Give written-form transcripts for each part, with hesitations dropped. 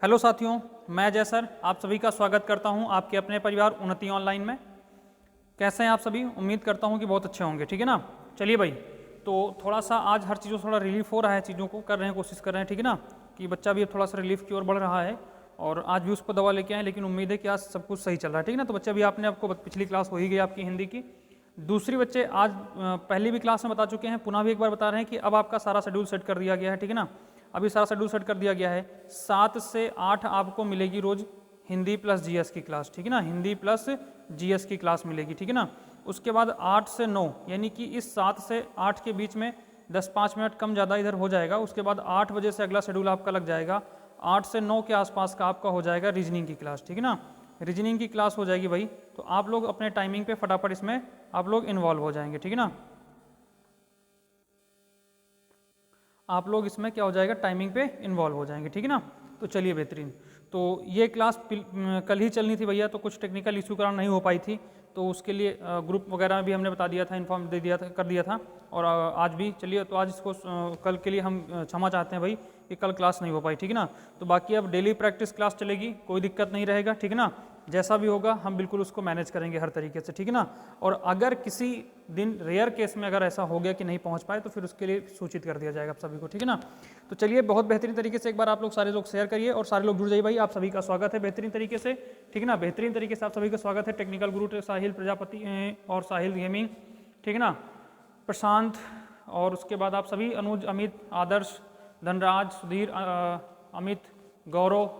Hello साथियों, मैं जय सर आप सभी का स्वागत करता हूं आपके अपने परिवार उन्नति ऑनलाइन में। कैसे हैं आप सभी? उम्मीद करता हूं कि बहुत अच्छे होंगे। ठीक है ना। चलिए भाई, तो थोड़ा सा आज हर चीज़ों से थोड़ा रिलीफ हो रहा है, चीज़ों को कर रहे हैं, कोशिश कर रहे हैं। ठीक है ना, कि बच्चा भी अब थोड़ा सा रिलीफ की ओर बढ़ रहा है और आज भी उसको दवा लेके आए, लेकिन उम्मीद है कि आज सब कुछ सही चल रहा है। ठीक है ना। तो बच्चे अभी आपने आपको पिछली क्लास हो ही गई आपकी हिंदी की। दूसरी बच्चे आज पहली भी क्लास में बता चुके हैं, पुनः भी एक बार बता रहे हैं कि अब आपका सारा शेड्यूल सेट कर दिया गया है। ठीक है ना, अभी सारा शेड्यूल सेट कर दिया गया है। 7 से 8 आपको मिलेगी रोज हिंदी प्लस जीएस की क्लास। ठीक है ना, हिंदी प्लस जीएस की क्लास मिलेगी। ठीक है ना, उसके बाद 8 से 9 यानी कि इस 7 से 8 के बीच में 10-5 मिनट कम ज़्यादा इधर हो जाएगा। उसके बाद 8 बजे से अगला शेड्यूल आपका लग जाएगा। 8 से 9 के आसपास का आपका हो जाएगा रीजनिंग की क्लास। ठीक है ना, रीजनिंग की क्लास हो जाएगी भाई। तो आप लोग अपने टाइमिंग पे फटाफट इसमें आप लोग इन्वॉल्व हो जाएंगे। ठीक है ना, आप लोग इसमें क्या हो जाएगा, टाइमिंग पे इन्वॉल्व हो जाएंगे। ठीक है ना, तो चलिए बेहतरीन। तो ये क्लास कल ही चलनी थी भैया, तो कुछ टेक्निकल इशू कारण नहीं हो पाई थी, तो उसके लिए ग्रुप वगैरह में भी हमने बता दिया था, इन्फॉर्म दे दिया था, कर दिया था। और आज भी चलिए, तो आज इसको कल के लिए हम क्षमा चाहते हैं भाई कि कल क्लास नहीं हो पाई। ठीक है ना, तो बाकी अब डेली प्रैक्टिस क्लास चलेगी, कोई दिक्कत नहीं रहेगा। ठीक है ना, जैसा भी होगा हम बिल्कुल उसको मैनेज करेंगे हर तरीके से। ठीक है ना, और अगर किसी दिन रेयर केस में अगर ऐसा हो गया कि नहीं पहुंच पाए तो फिर उसके लिए सूचित कर दिया जाएगा आप सभी को। ठीक है ना, तो चलिए बहुत बेहतरीन तरीके से एक बार आप लोग सारे लोग शेयर करिए और सारे लोग जुड़ जाइए भाई। आप सभी का स्वागत है बेहतरीन तरीके से। ठीक है ना, बेहतरीन तरीके से आप सभी का स्वागत है। टेक्निकल गुरु साहिल प्रजापति और साहिल गेमिंग, ठीक है ना, प्रशांत, और उसके बाद आप सभी अनुज, अमित, आदर्श, धनराज, सुधीर, अमित, गौरव,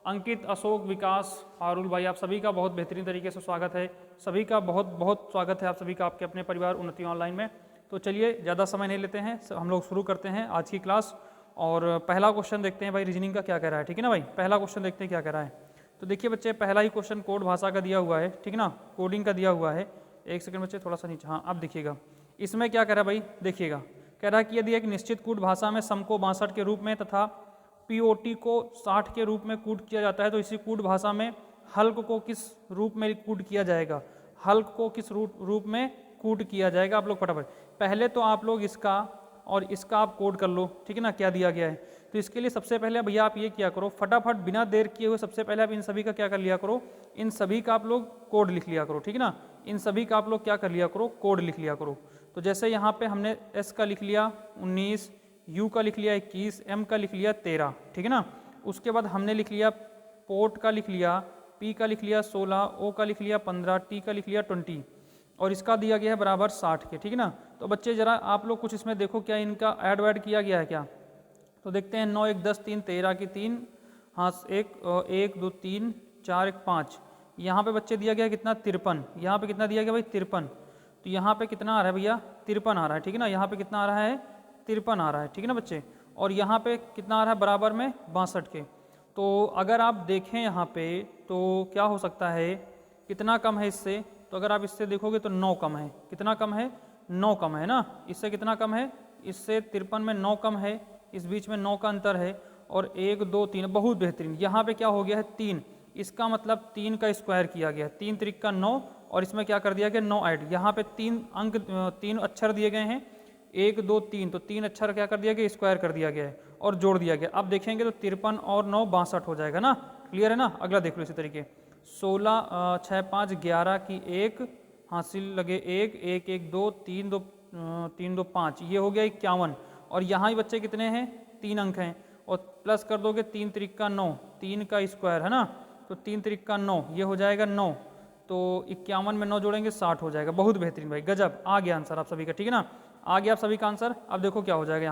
अंकित, अशोक, विकास, हारुल भाई, आप सभी का बहुत बेहतरीन तरीके से स्वागत है। सभी का बहुत बहुत स्वागत है आप सभी का आपके अपने परिवार उन्नति ऑनलाइन में। तो चलिए ज़्यादा समय नहीं लेते हैं, हम लोग शुरू करते हैं आज की क्लास। और पहला क्वेश्चन देखते हैं भाई रीजनिंग का क्या कह रहा है। ठीक है ना भाई, पहला क्वेश्चन देखते हैं क्या कह रहा है। तो देखिए बच्चे, पहला ही क्वेश्चन कोड भाषा का दिया हुआ है। ठीक है ना, कोडिंग का दिया हुआ है। एक सेकंड बच्चे, थोड़ा सा नीचे, हाँ अब देखिएगा इसमें क्या कह रहा है भाई। देखिएगा, कह रहा है कि यदि एक निश्चित कूट भाषा में सम को 62 के रूप में तथा पीओटी को 60 के रूप में कूट किया जाता है, तो इसी कूट भाषा में हल्क को किस रूप में कूट किया जाएगा। हल्क को किस रूप में कूट किया जाएगा। आप लोग फटाफट पहले तो आप लोग इसका और इसका आप कोड कर लो। ठीक है ना, क्या दिया गया है। तो इसके लिए सबसे पहले भैया आप ये किया करो, फटाफट बिना देर किए हुए सबसे पहले आप इन सभी का क्या कर लिया करो, इन सभी का आप लोग कोड लिख लिया करो। ठीक है ना, इन सभी का आप लोग क्या कर लिया करो, कोड लिख लिया करो। तो जैसे यहाँ पे हमने एस का लिख लिया 19, यू का लिख लिया 21, एम का लिख लिया 13। ठीक है ना, उसके बाद हमने लिख लिया पोर्ट का लिख लिया, पी का लिख लिया 16, ओ का लिख लिया 15, टी का लिख लिया 20, और इसका दिया गया है बराबर 60 के। ठीक है ना, तो बच्चे जरा आप लोग कुछ इसमें देखो, क्या इनका ऐड वैड किया गया है क्या। तो देखते हैं, 9 1 10 3 13 की 3, हाँ 1 2 3 4 1 5, यहाँ पे बच्चे दिया गया है कितना 53, यहाँ पे कितना दिया गया भाई 53। तो यहाँ पे कितना आ रहा है भैया 53 आ रहा है। ठीक है ना, यहाँ पे कितना आ रहा है 53 आ रहा है। ठीक है ना बच्चे, और यहाँ पे कितना आ रहा है बराबर में 62 के। तो अगर आप देखें यहाँ पे तो क्या हो सकता है, कितना कम है इससे। तो अगर आप इससे देखोगे तो 9 कम है। कितना कम है, 9 कम है ना। इससे कितना कम है, इससे 53 में 9 कम है, इस बीच में 9 का अंतर है। और 1 2 3, बहुत बेहतरीन। यहाँ पे क्या हो गया है 3, इसका मतलब 3 का स्क्वायर किया गया, 3 त्रिक का 9, और इसमें क्या कर दिया गया 9 ऐड। यहाँ पे 3 अंक 3 अक्षर दिए गए हैं, 1 2 3, तो 3 अक्षर क्या कर दिया गया, स्क्वायर कर दिया गया है और जोड़ दिया गया। अब देखेंगे तो 53 और 9 62 हो जाएगा ना। क्लियर है ना। अगला देख लो इसी तरीके, 16 6 5 11 की 1, हासिल लगे 1 1 1 2 3 2 3 2 5, ये हो गया 51। और यहाँ ही बच्चे कितने हैं, 3 अंक हैं, और प्लस कर दोगे 3 त्रिक का 9, 3 का स्क्वायर है ना, तो 3 त्रिक का 9, ये हो जाएगा 9। तो 51 में 9 जोड़ेंगे 60 हो जाएगा। बहुत बेहतरीन भाई, गजब, आ गया आंसर आप सभी का। ठीक है ना, आ गया आप सभी का आंसर। अब देखो क्या हो जाएगा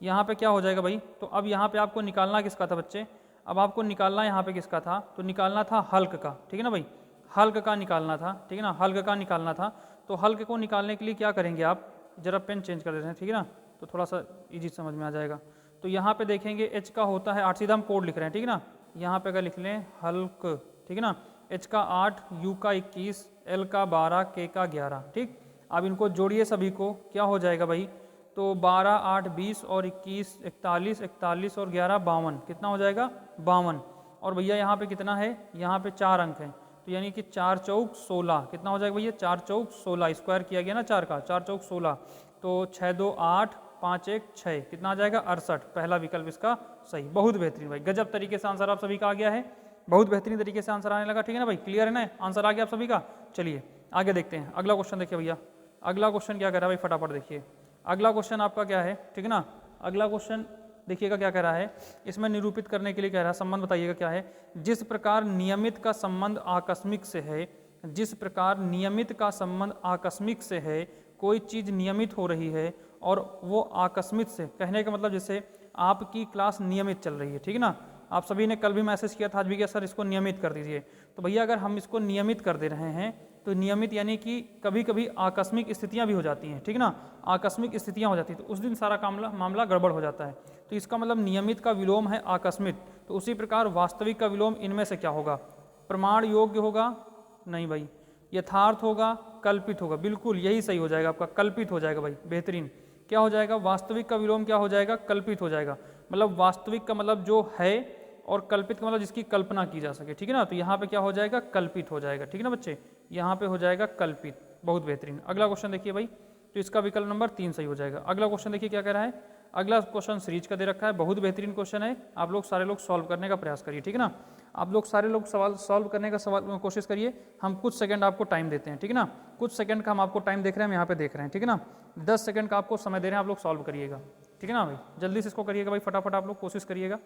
यहाँ पे क्या हो जाएगा भाई। तो अब यहाँ पे आपको निकालना किसका था बच्चे, अब आपको निकालना यहाँ पे किसका था, तो निकालना था हल्क का। ठीक है ना भाई, हल्क का निकालना था। ठीक है ना, हल्क का निकालना था। तो हल्क को निकालने के लिए क्या करेंगे आप, जरा पेन चेंज कर देते हैं। ठीक है ना, तो थोड़ा सा ईजी समझ में आ जाएगा। तो यहाँ पे देखेंगे एच का होता है 8, सीधा हम कोड लिख रहे हैं। ठीक है ना, यहाँ पे अगर लिख लें हल्क, ठीक है ना, एच का 8, यू का 21, एल का 12, के का 11। ठीक, अब इनको जोड़िए सभी को, क्या हो जाएगा भाई, तो 12 8 20 और 21 41, 41 और 11 52, कितना हो जाएगा 52। और भैया यहाँ पे कितना है, यहाँ पे 4 अंक हैं, तो यानी कि 4 चौक 16, कितना हो जाएगा भैया 4 चौक 16, स्क्वायर किया गया ना 4 का, 4 चौक 16, तो 6 2 8 5 1 6, कितना आ जाएगा 68, पहला विकल्प इसका सही। बहुत बेहतरीन भाई, गजब तरीके से आंसर आप सभी का आ गया है, बहुत बेहतरीन तरीके से आंसर आने लगा, ठीक है ना भाई, क्लियर है ना, आंसर आ गया आप सभी का। चलिए आगे देखते हैं, अगला क्वेश्चन देखिए भैया, अगला क्वेश्चन क्या कह रहा है भाई, फटाफट देखिए। अगला क्वेश्चन आपका क्या है, ठीक है ना, अगला क्वेश्चन देखिएगा क्या कह रहा है, इसमें निरूपित करने के लिए कह रहा है, संबंध बताइएगा क्या है। जिस प्रकार नियमित का संबंध आकस्मिक से है, जिस प्रकार नियमित का संबंध आकस्मिक से है, कोई चीज़ नियमित हो रही है और वो आकस्मिक से, कहने का मतलब जैसे आपकी क्लास नियमित चल रही है, ठीक है ना, आप सभी ने कल भी मैसेज किया था, आज भी किया सर इसको नियमित कर दीजिए, तो भैया अगर हम इसको नियमित कर दे रहे हैं तो नियमित यानी कि कभी कभी आकस्मिक स्थितियां भी हो जाती हैं, ठीक ना, आकस्मिक स्थितियां हो जाती हैं तो उस दिन सारा मामला गड़बड़ हो जाता है, तो इसका मतलब नियमित का विलोम है आकस्मिक, तो उसी प्रकार वास्तविक का विलोम इनमें से क्या होगा, प्रमाण योग्य होगा, नहीं भाई, यथार्थ होगा, कल्पित होगा, बिल्कुल यही सही हो जाएगा आपका, कल्पित हो जाएगा भाई, बेहतरीन। क्या हो जाएगा, वास्तविक का विलोम क्या हो जाएगा, कल्पित हो जाएगा, मतलब वास्तविक का मतलब जो है और कल्पित का मतलब जिसकी कल्पना की जा सके, ठीक है ना, तो यहाँ पे क्या हो जाएगा, कल्पित हो जाएगा, ठीक है ना बच्चे, यहाँ पे हो जाएगा कल्पित, बहुत बेहतरीन। अगला क्वेश्चन देखिए भाई, तो इसका विकल्प नंबर 3 सही हो जाएगा। अगला क्वेश्चन देखिए क्या कह रहा है, अगला क्वेश्चन सीरीज का दे रखा है, बहुत बेहतरीन क्वेश्चन है, आप लोग सारे लोग सॉल्व करने का प्रयास करिए, ठीक है ना, आप लोग सारे लोग सवाल सॉल्व करने का कोशिश करिए, हम कुछ सेकंड आपको टाइम देते हैं, ठीक है ना, कुछ सेकंड का हम आपको टाइम देख रहे हैं, हम यहाँ पे देख रहे हैं, ठीक है ना, 10 सेकंड का आपको समय दे रहे हैं, आप लोग सॉल्व करिएगा, ठीक है ना भाई, जल्दी से इसको करिएगा भाई, फटाफट आप लोग कोशिश करिएगा,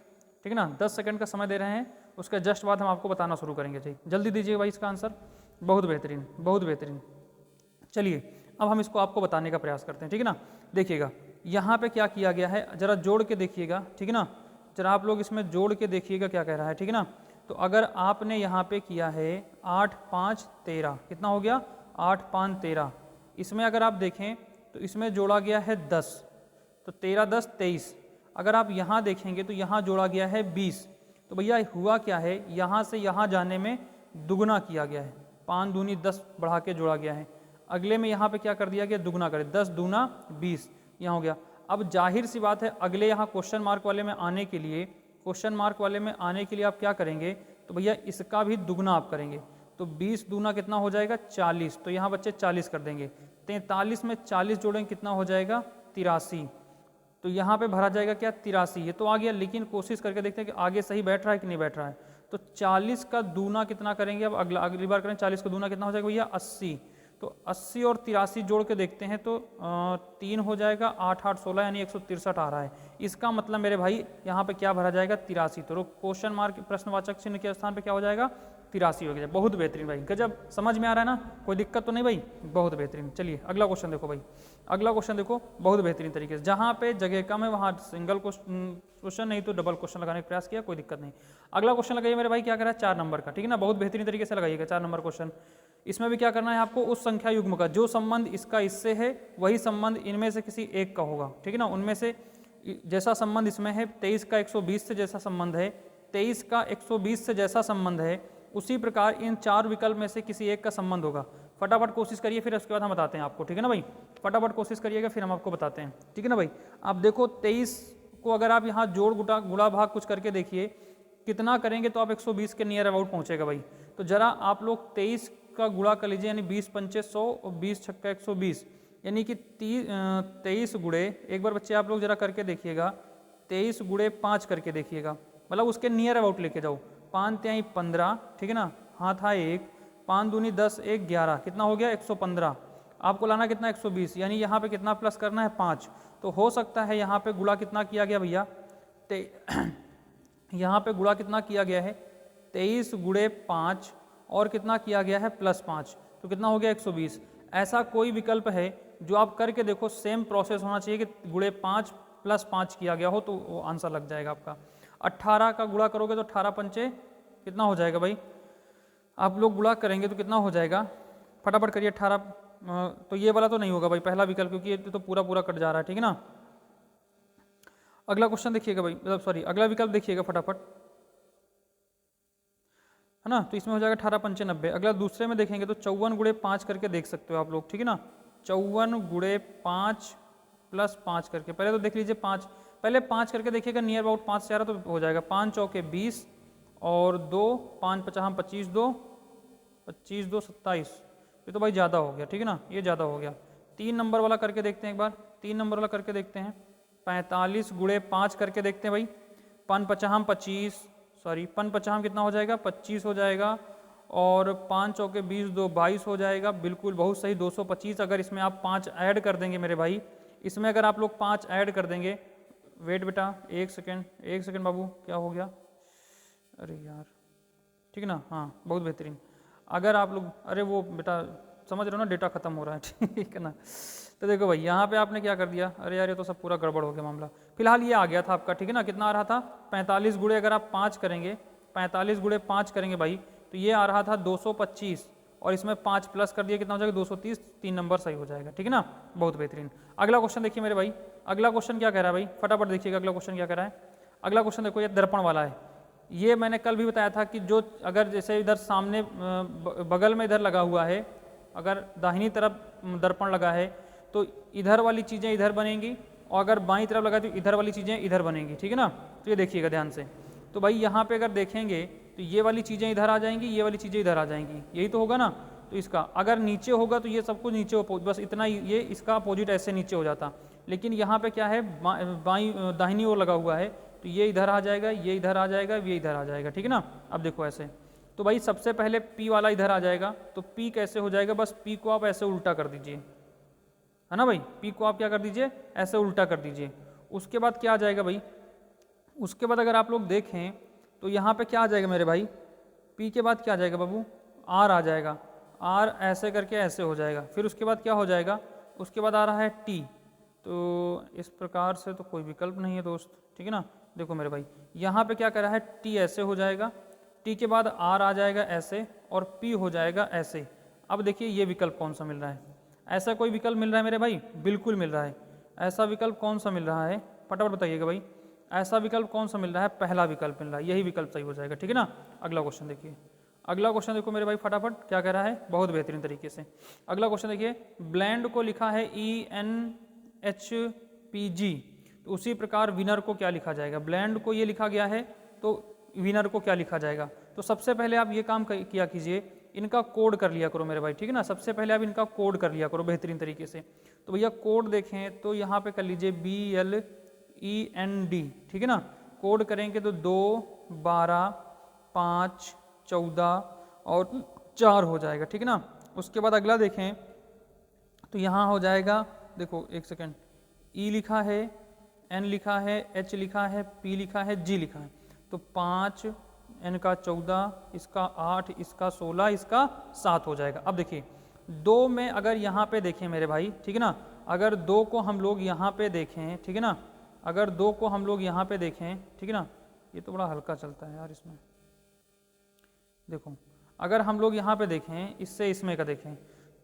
ठीक है ना, 10 सेकंड का समय दे रहे हैं, उसके जस्ट बाद हम आपको बताना शुरू करेंगे, ठीक, जल्दी दीजिए भाई इसका आंसर, बहुत बेहतरीन, बहुत बेहतरीन। चलिए अब हम इसको आपको बताने का प्रयास करते हैं, ठीक है ना, देखिएगा यहाँ पे क्या किया गया है, जरा जोड़ के देखिएगा, ठीक है ना, जरा आप लोग इसमें जोड़ के देखिएगा क्या कह रहा है, ठीक है ना, तो अगर आपने यहाँ पे किया है 8 5 13, कितना हो गया 8 5 13, इसमें अगर आप देखें तो इसमें जोड़ा गया है 10, तो 13 10 23, अगर आप यहाँ देखेंगे तो यहाँ जोड़ा गया है 20, तो भैया हुआ क्या है, यहाँ से यहाँ जाने में दुगना किया गया है, 5 दूनी 10 बढ़ा के जोड़ा गया है, अगले में यहाँ पे क्या कर दिया गया, दुगना करें, 10 दूना 20, यहाँ हो गया। अब जाहिर सी बात है अगले यहाँ क्वेश्चन मार्क वाले में आने के लिए, क्वेश्चन मार्क वाले में आने के लिए आप क्या करेंगे, तो भैया इसका भी दुगना आप करेंगे, तो 20 दूना कितना हो जाएगा 40, तो यहाँ बच्चे 40 कर देंगे, 43 में 40 जोड़ेंगे कितना हो जाएगा 83, तो यहाँ पे भरा जाएगा क्या 83, ये तो आ गया, लेकिन कोशिश करके देखते हैं कि आगे सही बैठ रहा है कि नहीं बैठ रहा है, तो 40 का दूना कितना करेंगे, अब अगली बार करें, 40 का दूना कितना हो जाएगा भैया 80, तो 80 और 83 जोड़ के देखते हैं तो 3 हो जाएगा, 8 8 16 यानी 163 आ रहा है, इसका मतलब मेरे भाई यहाँ पे क्या भरा जाएगा 83, तो क्वेश्चन मार्क प्रश्नवाचक चिन्ह के स्थान पे क्या हो जाएगा 83 हो गया, बहुत बेहतरीन भाई, गजब, समझ में आ रहा है ना, कोई दिक्कत तो नहीं भाई, बहुत बेहतरीन। चलिए अगला क्वेश्चन देखो भाई, अगला क्वेश्चन देखो, बहुत बेहतरीन तरीके से, जहाँ पे जगह कम है वहाँ सिंगल क्वेश्चन नहीं तो डबल क्वेश्चन लगाने का प्रयास किया, कोई दिक्कत नहीं। अगला क्वेश्चन लगाइए मेरे भाई, क्या करा है 4 नंबर का, ठीक है ना, बहुत बेहतरीन तरीके से लगाइएगा 4 नंबर क्वेश्चन, इसमें भी क्या करना है आपको, उस संख्या युग्म का जो संबंध इसका इससे है वही संबंध इनमें से किसी एक का होगा, ठीक है ना, उनमें से जैसा संबंध इसमें है 23 का 120 से जैसा संबंध है, 23 का 120 से जैसा संबंध है, उसी प्रकार इन 4 विकल्प में से किसी एक का संबंध होगा। फटाफट कोशिश करिए, फिर उसके बाद हम बताते हैं आपको, ठीक है ना भाई, फटाफट कोशिश करिएगा फिर हम आपको बताते हैं, ठीक है ना भाई। आप देखो 23 को अगर आप यहाँ जोड़ गुड़ा भाग कुछ करके देखिए कितना करेंगे तो आप 120 के नियर अबाउट पहुँचेगा भाई, तो जरा आप लोग 23 का गुणा कर लीजिए, यानी 20 पंचे 100 और 20 छक्का 120, यानी कि 23 गुणे, एक बार बच्चे आप लोग जरा करके देखिएगा, 23 गुणे 5 करके देखिएगा, मतलब उसके नियर अबाउट लेके जाओ, 5 तिहाई 15, ठीक है ना, हाथ हा 1, 5 दूनी 10 1 11, कितना हो गया 115, आपको लाना कितना 120, यानी यहाँ पे कितना प्लस करना है 5, तो हो सकता है यहाँ पे गुणा कितना किया गया भैया, यहाँ पे गुणा कितना किया गया है 23 गुणे 5 और कितना किया गया है +5, तो कितना हो गया 120। ऐसा कोई विकल्प है जो आप करके देखो, सेम प्रोसेस होना चाहिए कि गुणे 5 +5 किया गया हो, तो वो आंसर लग जाएगा आपका। 18 का गुणा करोगे तो 18 पंचे कितना हो जाएगा भाई, आप लोग गुणा करेंगे तो कितना हो जाएगा, फटाफट करिए 18, तो ये वाला तो नहीं होगा भाई पहला विकल्प, क्योंकि ये तो पूरा पूरा कट जा रहा है, ठीक है ना। अगला क्वेश्चन देखिएगा भाई, मतलब सॉरी अगला विकल्प देखिएगा फटाफट, है ना, तो इसमें हो जाएगा 18 पंचे 90। अगला दूसरे में देखेंगे तो 54 गुणे 5 करके देख सकते हो आप लोग, ठीक है ना, 54 गुणे 5 +5 करके, पहले तो देख लीजिए 5, पहले 5 करके देखिएगा, नियर अबाउट 5 से आ रहा तो हो जाएगा, 5 चौके 20 और 2 5 50 25 2 25 2 27, ये तो भाई ज़्यादा हो गया, ठीक है ना, ये ज़्यादा हो गया। 3 नंबर वाला करके देखते हैं एक बार, 3 नंबर वाला करके देखते हैं, 45 गुणे 5 करके देखते हैं भाई। 5 पचाहम 25, सॉरी 5 पचाहम कितना हो जाएगा 25 हो जाएगा, और 5 चौके 20, 2 22 हो जाएगा। बिल्कुल बहुत सही 225। अगर इसमें आप 5 ऐड कर देंगे मेरे भाई, इसमें अगर आप लोग 5 ऐड कर देंगे, वेट बेटा एक सेकेंड बाबू, क्या हो गया, अरे यार, ठीक है ना, हाँ बहुत बेहतरीन। अगर आप लोग, अरे वो बेटा समझ रहे हो ना, डेटा खत्म हो रहा है ठीक है ना। तो देखो भाई यहाँ पे आपने क्या कर दिया, अरे यार ये तो सब पूरा गड़बड़ हो गया मामला। फिलहाल ये आ गया था आपका, ठीक है ना, कितना आ रहा था 45 गुणे अगर आप 5 करेंगे, 45 गुणे 5 करेंगे भाई, तो ये आ रहा था 225, और इसमें 5 प्लस कर दिया, कितना हो जाएगा 230, 3 नंबर सही हो जाएगा, ठीक है ना, बहुत बेहतरीन। अगला क्वेश्चन देखिए मेरे भाई, अगला क्वेश्चन क्या कह रहा है भाई, फटाफट देखिएगा अगला क्वेश्चन क्या कह रहा है। अगला क्वेश्चन देखो, ये दर्पण वाला है। ये मैंने कल भी बताया था कि जो अगर जैसे इधर सामने बगल में इधर लगा हुआ है, अगर दाहिनी तरफ दर्पण लगा है तो इधर वाली चीज़ें इधर बनेंगी, और अगर बाईं तरफ लगा तो इधर वाली चीज़ें इधर बनेंगी, ठीक है ना। तो ये देखिएगा ध्यान से। तो भाई यहाँ पे अगर देखेंगे तो ये वाली चीज़ें इधर आ जाएंगी, ये वाली चीज़ें इधर आ जाएंगी, यही तो होगा ना। तो इसका अगर नीचे होगा तो ये सब कुछ नीचे, बस इतना ही, ये इसका अपोजिट ऐसे नीचे हो जाता। लेकिन यहाँ पे क्या है, बाईं दाहिनी ओर लगा हुआ है, तो ये इधर आ जाएगा, ये इधर आ जाएगा, ये इधर आ जाएगा, ठीक है ना। अब देखो ऐसे, तो भाई सबसे पहले P वाला इधर आ जाएगा, तो P कैसे हो जाएगा, बस P को आप ऐसे उल्टा कर दीजिए, है ना भाई। P को आप क्या कर दीजिए, ऐसे उल्टा कर दीजिए। उसके बाद क्या आ जाएगा भाई, उसके बाद अगर आप लोग देखें तो यहाँ पे क्या आ जाएगा मेरे भाई, P के बाद क्या आ जाएगा बाबू, R आ जाएगा, R ऐसे करके ऐसे हो जाएगा। फिर उसके बाद क्या हो जाएगा, उसके बाद आ रहा है T। तो इस प्रकार से तो कोई विकल्प नहीं है दोस्त, ठीक है ना। देखो मेरे भाई यहाँ पे क्या कर रहा है, T ऐसे हो जाएगा, T के बाद R आ जाएगा ऐसे, और P हो जाएगा ऐसे। अब देखिए ये विकल्प कौन सा मिल रहा है, ऐसा कोई विकल्प मिल रहा है मेरे भाई, बिल्कुल मिल रहा है। ऐसा विकल्प कौन सा मिल रहा है, फटाफट बताइएगा भाई, ऐसा विकल्प कौन सा मिल रहा है, पहला विकल्प मिल रहा है, यही विकल्प सही हो जाएगा, ठीक है ना। अगला क्वेश्चन देखिए, अगला क्वेश्चन देखो मेरे भाई, फटाफट क्या कह रहा है, बहुत बेहतरीन तरीके से। अगला क्वेश्चन देखिए, ब्लेंड को लिखा है ENHPG, तो उसी प्रकार विनर को क्या लिखा जाएगा, ब्लेंड को ये लिखा गया है तो विनर को क्या लिखा जाएगा। तो सबसे पहले आप ये काम किया कीजिए, इनका कोड कर लिया करो मेरे भाई, ठीक है ना। सबसे पहले आप इनका कोड कर लिया करो बेहतरीन तरीके से। तो भैया कोड देखें तो यहाँ पे कर लीजिए BLEND, ठीक है ना। कोड करेंगे तो 2, 12, 5, 14 और 4 हो जाएगा, ठीक है ना। उसके बाद अगला देखें तो यहाँ हो जाएगा, देखो एक सेकेंड, E लिखा है, N लिखा है, H लिखा है, P लिखा है, G लिखा है। तो 5, N का 14, इसका 8, इसका 16, इसका 7 हो जाएगा। अब देखिए 2 में अगर यहाँ पे देखें मेरे भाई, ठीक है ना, अगर 2 को हम लोग यहाँ पे देखें, ठीक है ना, अगर 2 को हम लोग यहाँ पे देखें, ठीक है ना, ये तो बड़ा हल्का चलता है यार इसमें। देखो अगर हम लोग यहाँ पे देखें, इससे इसमें का देखें,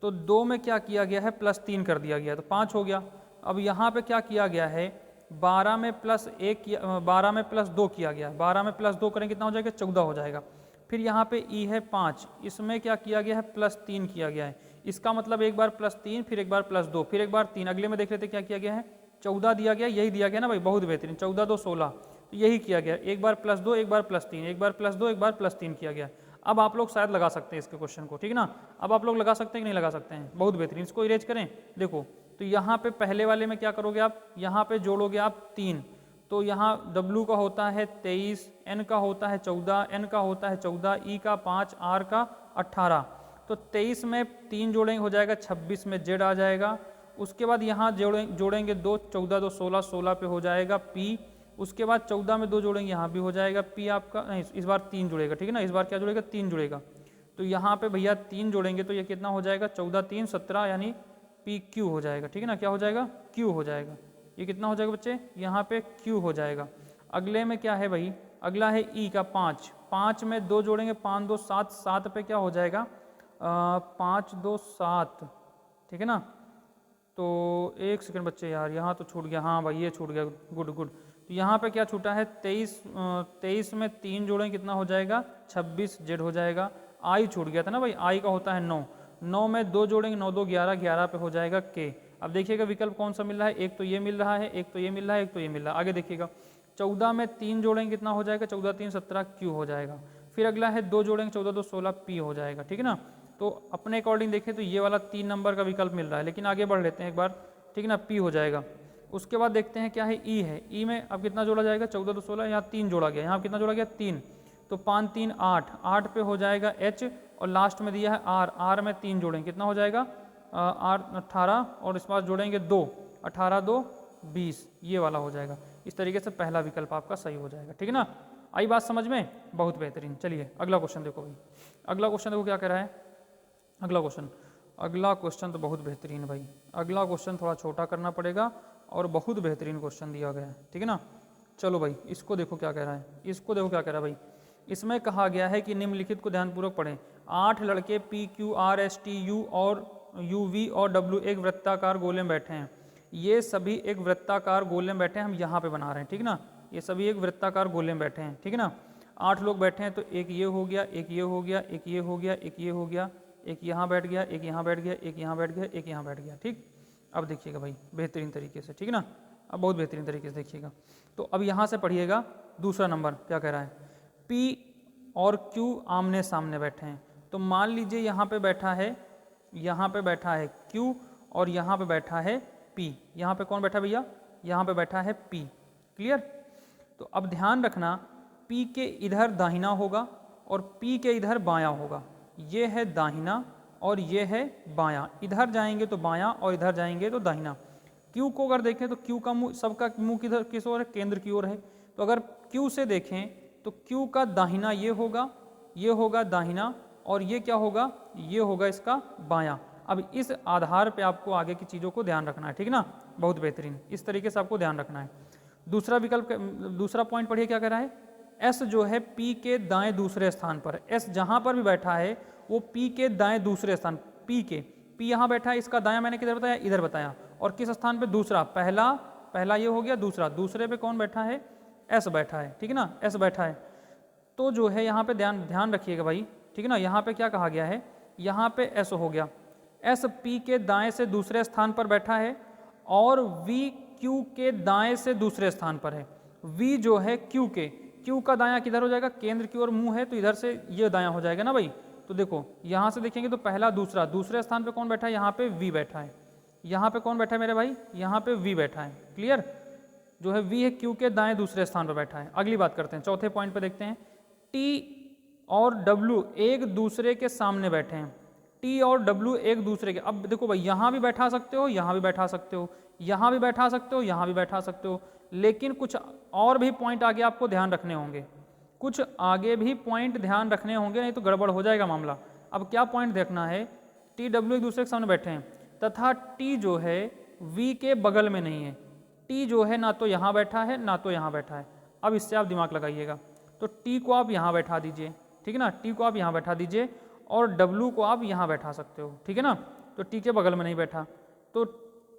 तो 2 में क्या किया गया है, +3 कर दिया गया, तो 5 हो गया। अब यहाँ पे क्या किया गया है, 12 में +1 किया, 12 में +2 किया गया, 12 में +2 करें कितना हो जाएगा, 14 हो जाएगा। फिर यहाँ पे E है 5, इसमें क्या किया गया है, +3 किया गया है। इसका मतलब एक बार +3, फिर एक बार +2, फिर एक बार 3। अगले में देख लेते क्या किया गया है, 14 दिया गया, यही दिया गया ना भाई, बहुत बेहतरीन, 14 2 16, तो यही किया गया, एक बार +2, एक बार +3, एक बार +2, एक बार +3 किया गया। अब आप लोग शायद लगा सकते हैं इसके क्वेश्चन को, ठीक है ना। अब आप लोग लगा सकते हैं कि नहीं लगा सकते हैं, बहुत बेहतरीन। इसको इरेज करें, देखो तो यहाँ पे पहले वाले में क्या करोगे आप, यहाँ पे जोड़ोगे आप 3, तो यहाँ W का होता है 23, N का होता है 14, N का होता है 14, E का 5, R का 18। तो 23 में 3 जोड़ेंगे हो जाएगा 26, में Z आ जाएगा। उसके बाद यहाँ जोड़ेंगे 2, 14 2 16, 16 पे हो जाएगा P। उसके बाद 14 में 2 जोड़ेंगे, यहाँ भी हो जाएगा P आपका, नहीं इस बार 3 जुड़ेगा, ठीक है ना, इस बार क्या जुड़ेगा, 3 जुड़ेगा। तो यहाँ पे भैया 3 जोड़ेंगे तो ये कितना हो जाएगा, 14 3 17, यानी PQ हो जाएगा, ठीक है ना, क्या हो जाएगा, Q हो जाएगा। ये कितना हो जाएगा बच्चे, यहाँ पे Q हो जाएगा। अगले में क्या है भाई, अगला है E का 5, 5 में 2 जोड़ेंगे, 5 2 7, 7 पे क्या हो जाएगा, 5 2 7, ठीक है ना। तो एक सेकंड बच्चे यार, यहाँ तो छूट गया, हाँ भाई ये छूट गया, गुड गुड। तो यहाँ पे क्या छूटा है, 23 में 3 जोड़ें कितना हो जाएगा, 26, Z हो जाएगा। I छूट गया था ना भाई, I का होता है 9, 9 में 2 जोड़ेंगे, 9 2 11, 11 पे हो जाएगा K। अब देखिएगा विकल्प कौन सा मिल रहा है, एक तो ये मिल रहा है, एक तो ये मिल रहा है, एक तो ये मिल रहा है। आगे देखिएगा 14 में 3 जोड़ेंगे कितना हो जाएगा, 14 3 17, Q हो जाएगा। फिर अगला है 2 जोड़ेंगे, 14 2 16, P हो जाएगा, ठीक है ना। तो अपने अकॉर्डिंग देखें तो ये वाला 3 नंबर का विकल्प मिल रहा है, लेकिन आगे बढ़ लेते हैं एक बार, ठीक है ना, P हो जाएगा। उसके बाद देखते हैं क्या है, ई है। ई में अब कितना जोड़ा जाएगा, 14 तो 16, यहाँ 3 जोड़ा गया, यहाँ कितना जोड़ा गया 3, तो 5 3 8, 8 पे हो जाएगा एच और लास्ट में दिया है आर, आर में 3 जोड़ेंगे कितना हो जाएगा आर 18 और इस बार जोड़ेंगे 2, 18 2 20, ये वाला हो जाएगा। इस तरीके से पहला विकल्प आपका सही हो जाएगा। ठीक है ना, आई बात समझ में, बहुत बेहतरीन। चलिए अगला क्वेश्चन देखो भाई, अगला क्वेश्चन देखो क्या कह रहा है। अगला क्वेश्चन तो बहुत बेहतरीन भाई, अगला क्वेश्चन थोड़ा छोटा करना पड़ेगा और बहुत बेहतरीन क्वेश्चन दिया गया है। ठीक है ना, चलो भाई इसको देखो क्या कह रहा है, इसको देखो क्या कह रहा है भाई। इसमें कहा गया है कि निम्नलिखित को ध्यानपूर्वक पढ़ें। 8 लड़के P Q R S T U और यू वी और डब्ल्यू एक वृत्ताकार गोले में बैठे हैं। ये सभी एक वृत्ताकार गोले में बैठे हैं, हम यहाँ पे बना रहे हैं। ठीक है ना, ये सभी एक वृत्ताकार गोले में बैठे हैं। ठीक है ना, 8 लोग बैठे हैं, तो एक ये हो गया, एक ये हो गया, एक ये हो गया, एक ये हो गया, एक यहाँ बैठ गया, एक यहाँ बैठ गया, एक यहाँ बैठ गया, एक यहाँ बैठ गया। ठीक, अब देखिएगा भाई बेहतरीन तरीके से। ठीक है ना, अब बहुत बेहतरीन तरीके से देखिएगा। तो अब यहाँ से पढ़िएगा दूसरा नंबर क्या कह रहा है। P और Q आमने सामने बैठे हैं, तो मान लीजिए यहाँ पे बैठा है, यहाँ पे बैठा है Q और यहाँ पे बैठा है P। यहाँ पे कौन बैठा भैया, यहाँ पे बैठा है P। क्लियर, तो अब ध्यान रखना P के इधर दाहिना होगा और P के इधर बायां होगा। ये है दाहिना और ये है बायां, इधर जाएंगे तो बायां और इधर जाएंगे तो दाहिना। Q को अगर देखें तो Q का मुंह, सबका मुंह किधर किस ओर है, केंद्र की ओर है। तो अगर Q से देखें तो Q का दाहिना ये होगा दाहिना, और ये क्या होगा, ये होगा इसका बायां। अब इस आधार पे आपको आगे की चीज़ों को ध्यान रखना है। ठीक ना, बहुत बेहतरीन, इस तरीके से आपको ध्यान रखना है। दूसरा विकल्प, दूसरा पॉइंट पढ़िए क्या कह रहा है। S जो है P के दाएं दूसरे स्थान पर, S जहाँ पर भी बैठा है वो P के दाएं दूसरे स्थान, P यहाँ बैठा है, इसका दायां मैंने किधर बताया, इधर बताया। और किस स्थान पे, दूसरा, पहला ये हो गया, दूसरे पे कौन बैठा है, S बैठा है। ठीक है ना, S बैठा है। तो जो है यहाँ पे ध्यान रखिएगा भाई। ठीक है ना, यहाँ पे क्या कहा गया है, यहाँ पे S हो गया, S P के दाएं से दूसरे स्थान पर बैठा है और V Q के दाएं से दूसरे स्थान पर है। V जो है Q का दायां किधर हो जाएगा, केंद्र की ओर मुंह है, तो इधर से ये दायां हो जाएगा ना भाई। तो देखो यहाँ से देखेंगे तो पहला दूसरे स्थान पे कौन बैठा है, यहाँ पे V बैठा है। यहाँ पे कौन बैठा है मेरे भाई, यहाँ पे V बैठा है। क्लियर, जो है V है Q के दाएं दूसरे स्थान पर बैठा है। अगली बात करते हैं, चौथे पॉइंट पे देखते हैं। T और W एक दूसरे के सामने बैठे हैं, T और W एक दूसरे के। अब देखो भाई, यहाँ भी बैठा सकते हो, यहाँ भी बैठा सकते हो, यहाँ भी बैठा सकते हो, यहाँ भी बैठा सकते हो, लेकिन कुछ और भी पॉइंट आगे आपको ध्यान रखने होंगे, कुछ आगे भी पॉइंट ध्यान रखने होंगे, नहीं तो गड़बड़ हो जाएगा मामला। अब क्या पॉइंट देखना है, T W एक दूसरे के सामने बैठे हैं तथा T जो है V के बगल में नहीं है। T जो है ना तो यहाँ बैठा है ना तो यहाँ बैठा है। अब इससे आप दिमाग लगाइएगा, तो T को आप यहाँ बैठा दीजिए। ठीक है ना, T को आप यहाँ बैठा दीजिए और W को आप यहाँ बैठा सकते हो। ठीक है ना, तो T के बगल में नहीं बैठा, तो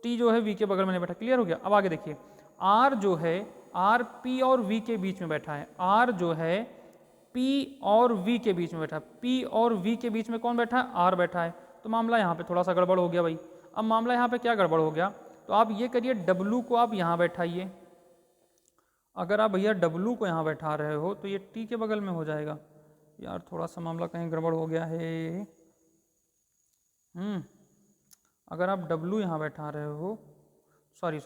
T जो है V के बगल में नहीं बैठा। क्लियर हो गया। अब आगे देखिए, R जो है, R P और V के बीच में बैठा है। R जो है P और V के बीच में बैठा है। P और V के बीच में कौन बैठा है, R बैठा है। तो मामला यहाँ पे थोड़ा सा गड़बड़ हो गया भाई। अब मामला यहाँ पे क्या गड़बड़ हो गया, तो आप ये करिए, W को आप यहाँ बैठाइए। अगर आप भैया W को यहाँ बैठा रहे हो तो ये T के बगल में हो जाएगा। यार थोड़ा सा मामला कहीं गड़बड़ हो गया है। अगर आप W यहाँ बैठा रहे हो, सॉरी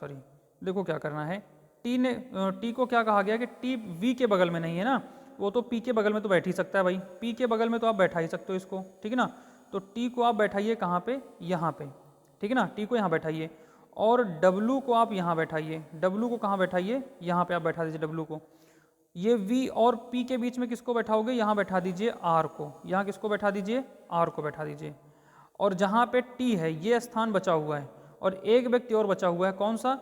देखो क्या करना है, T को क्या कहा गया कि T V के बगल में नहीं है ना, वो तो P के बगल में तो बैठ ही सकता है भाई। P के बगल में तो आप बैठा ही सकते हो इसको। ठीक है ना, तो T को आप बैठाइए कहाँ पे, यहाँ पे। ठीक है ना, T को यहाँ बैठाइए और W को आप यहाँ बैठाइए। W को कहाँ बैठाइए, यहाँ पे आप बैठा दीजिए W को। ये V और P के बीच में किसको बैठाओगे, यहाँ बैठा दीजिए R को। यहाँ किसको बैठा दीजिए, R को बैठा दीजिए। और जहाँ पे T है ये स्थान बचा हुआ है और एक व्यक्ति और बचा हुआ है, कौन सा,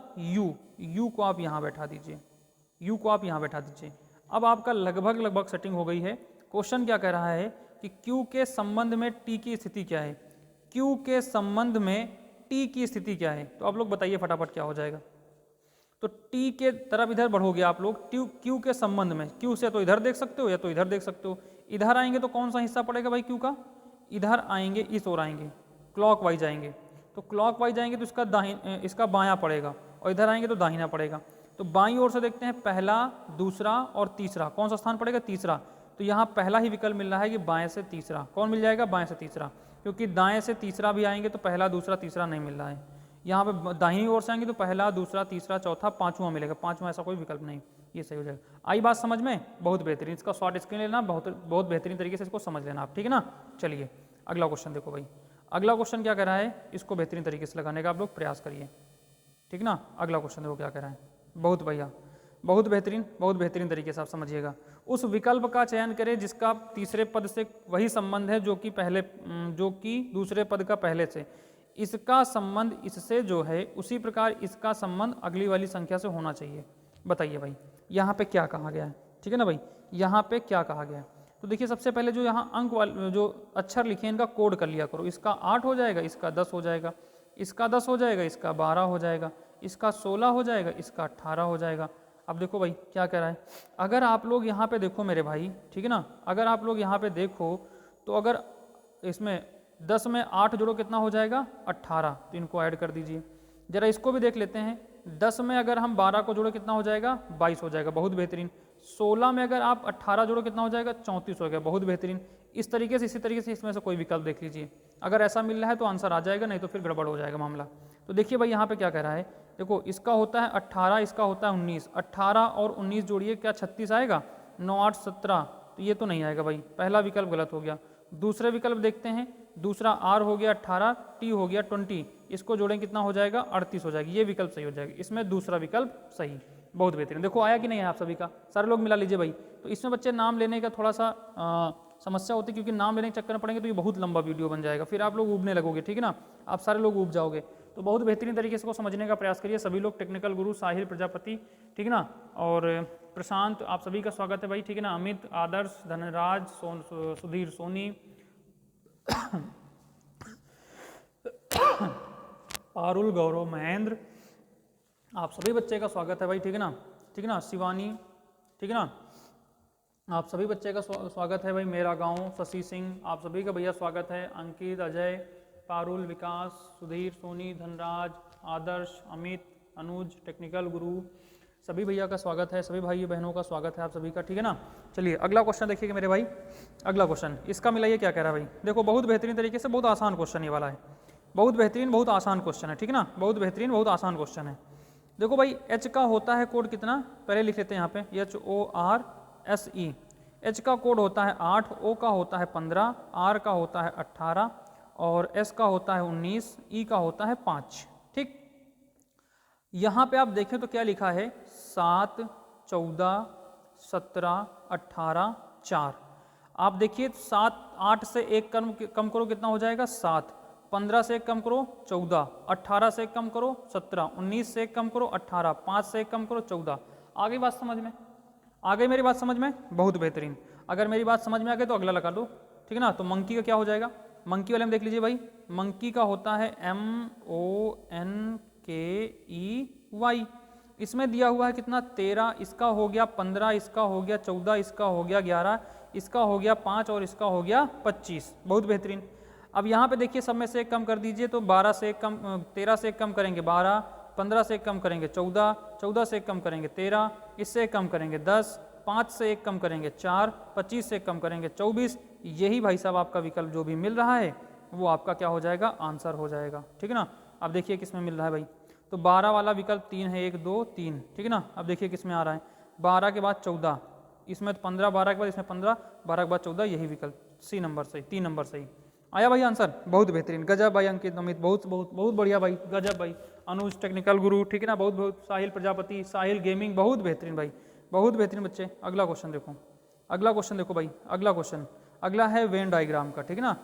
U को आप यहाँ बैठा दीजिए। U को आप यहाँ बैठा दीजिए। अब आपका लगभग सेटिंग हो गई है। क्वेश्चन क्या कह रहा है कि Q के संबंध में T की स्थिति क्या है, Q के संबंध में T की स्थिति क्या है। तो आप लोग बताइए फटाफट क्या हो जाएगा। तो T के तरफ इधर बढ़ोगे आप लोग, Q के संबंध में, Q से तो इधर देख सकते हो या तो इधर देख सकते हो। इधर आएंगे तो कौन सा हिस्सा पड़ेगा भाई Q का, इधर आएंगे, इस ओर आएंगे, क्लॉक वाइज आएंगे। तो क्लॉक वाइज आएंगे तो इसका बायां पड़ेगा और इधर आएंगे तो दाहिना पड़ेगा। तो बाईं ओर से देखते हैं, पहला, दूसरा और तीसरा, कौन सा स्थान पड़ेगा, तीसरा। तो यहाँ पहला ही विकल्प मिल रहा है कि बाएं से तीसरा। कौन मिल जाएगा, बाएं से तीसरा, क्योंकि दाएं से तीसरा भी आएंगे तो पहला, दूसरा, तीसरा नहीं मिल रहा है। यहाँ पे दाहिनी ओर से आएंगे तो पहला, दूसरा, तीसरा, चौथा, पांचवा मिलेगा, पांचवा ऐसा कोई विकल्प नहीं, ये सही हो जाएगा। आई बात समझ में? बहुत बेहतरीन, इसका शॉर्ट स्क्रीन लेना, बहुत बेहतरीन तरीके से इसको समझ लेना आप, ठीक है ना। चलिए अगला क्वेश्चन देखो भाई, अगला क्वेश्चन क्या कह रहा है, इसको बेहतरीन तरीके से लगाने का आप लोग प्रयास करिए, ठीक ना। अगला क्वेश्चन देखो क्या कह रहा है, बहुत बढ़िया, बहुत बेहतरीन तरीके से आप समझिएगा। उस विकल्प का चयन करें जिसका तीसरे पद से वही संबंध है जो कि दूसरे पद का पहले से, इसका संबंध इससे जो है उसी प्रकार इसका संबंध अगली वाली संख्या से होना चाहिए। बताइए भाई यहाँ पे क्या कहा गया है, ठीक है ना भाई, यहाँ पे क्या कहा गया है। तो देखिए सबसे पहले जो यहाँ अंक वाले जो अक्षर लिखे इनका कोड कर लिया करो, इसका 8 हो जाएगा, इसका 10 हो जाएगा, इसका 10 हो जाएगा, इसका 12 हो जाएगा, इसका 16 हो जाएगा, इसका 18 हो जाएगा। अब देखो भाई क्या कह रहा है, अगर आप लोग यहाँ पे देखो मेरे भाई, ठीक है ना, अगर आप लोग यहाँ पे देखो तो अगर इसमें 10 में 8 जोड़ो कितना हो जाएगा 18, तो इनको ऐड कर दीजिए। जरा इसको भी देख लेते हैं, 10 में अगर हम 12 को जोड़ो कितना हो जाएगा 22 हो जाएगा, बहुत बेहतरीन। 16 में अगर आप 18 जोड़ो कितना हो जाएगा 34 हो गया, बहुत बेहतरीन। इस तरीके से, इसी तरीके से इसमें से कोई विकल्प देख लीजिए, अगर ऐसा मिल रहा है तो आंसर आ जाएगा, नहीं तो फिर गड़बड़ हो जाएगा मामला। तो देखिए भाई यहाँ पे क्या कह रहा है, देखो इसका होता है 18, इसका होता है 19, 18 और 19 जोड़िए क्या 36 आएगा, 9 8 17, तो ये तो नहीं आएगा भाई, पहला विकल्प गलत हो गया। दूसरे विकल्प देखते हैं, दूसरा आर हो गया 18, टी हो गया 20, इसको जोड़ें कितना हो जाएगा 38 हो जाएगी, ये विकल्प सही हो जाएगा, इसमें दूसरा विकल्प सही, बहुत बेहतरीन। देखो आया कि नहीं है आप सभी का, सारे लोग मिला लीजिए भाई। तो इसमें बच्चे नाम लेने का थोड़ा सा समस्या होती है, क्योंकि नाम लेने के चक्कर में पड़ेंगे तो ये बहुत लंबा वीडियो बन जाएगा, फिर आप लोग ऊबने लगोगे, ठीक है ना, आप सारे लोग ऊब जाओगे। तो बहुत बेहतरीन तरीके से इसको समझने का प्रयास करिए सभी लोग। टेक्निकल गुरु साहिल प्रजापति, ठीक है ना, और प्रशांत, आप सभी का स्वागत है भाई, ठीक है ना। अमित, आदर्श, धनराज, सुधीर, सोनी, पारुल, गौरव, महेंद्र, आप सभी बच्चे का स्वागत है भाई, ठीक है ना, ठीक है ना। शिवानी, ठीक है ना, आप सभी बच्चे का स्वागत है भाई। मेरा गांव, शशि सिंह, आप सभी का भैया स्वागत है। अंकित, अजय, पारुल, विकास, सुधीर, सोनी, धनराज, आदर्श, अमित, अनुज, टेक्निकल गुरु, सभी भैया का स्वागत है, सभी भाई बहनों का स्वागत है आप सभी का, ठीक है ना। चलिए अगला क्वेश्चन देखिएगा मेरे भाई, अगला क्वेश्चन इसका मिलाइए क्या कह रहा है भाई। देखो बहुत बेहतरीन तरीके से, बहुत आसान क्वेश्चन ये वाला है, बहुत बेहतरीन, बहुत आसान क्वेश्चन है, ठीक है ना, बहुत बेहतरीन, बहुत आसान क्वेश्चन है। देखो भाई एच का होता है कोड कितना, पहले लिख लेते हैं यहाँ पे, HORSE, एच का कोड होता है 8, ओ का होता है 15, आर का होता है 18 और एस का होता है 19, ई का होता है 5, ठीक। यहाँ पे आप देखें तो क्या लिखा है 7, 14, 17, 18, 4। आप देखिए 7, 8 से एक कम करो कितना हो जाएगा 7, 15 से एक कम करो 14, 18 से एक कम करो 17, 19 से एक कम करो 18, 5 से एक कम करो 14। आ गई बात समझ में, आ गई मेरी बात समझ में, बहुत बेहतरीन। अगर मेरी बात समझ में आ गई तो अगला लगा दो, ठीक है ना। तो मंकी का क्या हो जाएगा, मंकी वाले में देख लीजिए भाई, मंकी का होता है MONKEY, इसमें दिया हुआ है कितना 13, इसका हो गया 15, इसका हो गया 14, इसका हो गया 11, इसका हो गया 5 और इसका हो गया 25, बहुत बेहतरीन। अब यहाँ पे देखिए सब में से एक कम कर दीजिए, तो 12 से एक कम, 13 से एक कम करेंगे 12, 15 से एक कम करेंगे 14, 14 से एक कम करेंगे 13, इससे एक कम करेंगे 10, 5 से एक कम करेंगे 4, 25 से एक कम करेंगे 24। यही भाई साहब आपका विकल्प जो भी मिल रहा है वो आपका क्या हो जाएगा, आंसर हो जाएगा, ठीक है ना। अब देखिए किस में मिल रहा है भाई, तो 12 वाला विकल्प 3 है, 1 2 3, ठीक है ना। अब देखिए किस में आ रहा है 12 के बाद 14, इसमें 15, 12 के बाद इसमें 15, 12 के बाद 14, यही विकल्प सी नंबर सही, 3 नंबर सही आया भाई आंसर, बहुत बेहतरीन, गजब भाई अंकित, अमित, बहुत बहुत बहुत बढ़िया भाई, गजब भाई। अनुज टेक्निकल गुरु, ठीक है ना, बहुत बहुत। साहिल प्रजापति, साहिल गेमिंग, बहुत बेहतरीन भाई, बहुत बेहतरीन बच्चे। अगला क्वेश्चन देखो, अगला क्वेश्चन देखो भाई, अगला क्वेश्चन, अगला है वेन डायग्राम का, ठीक है ना,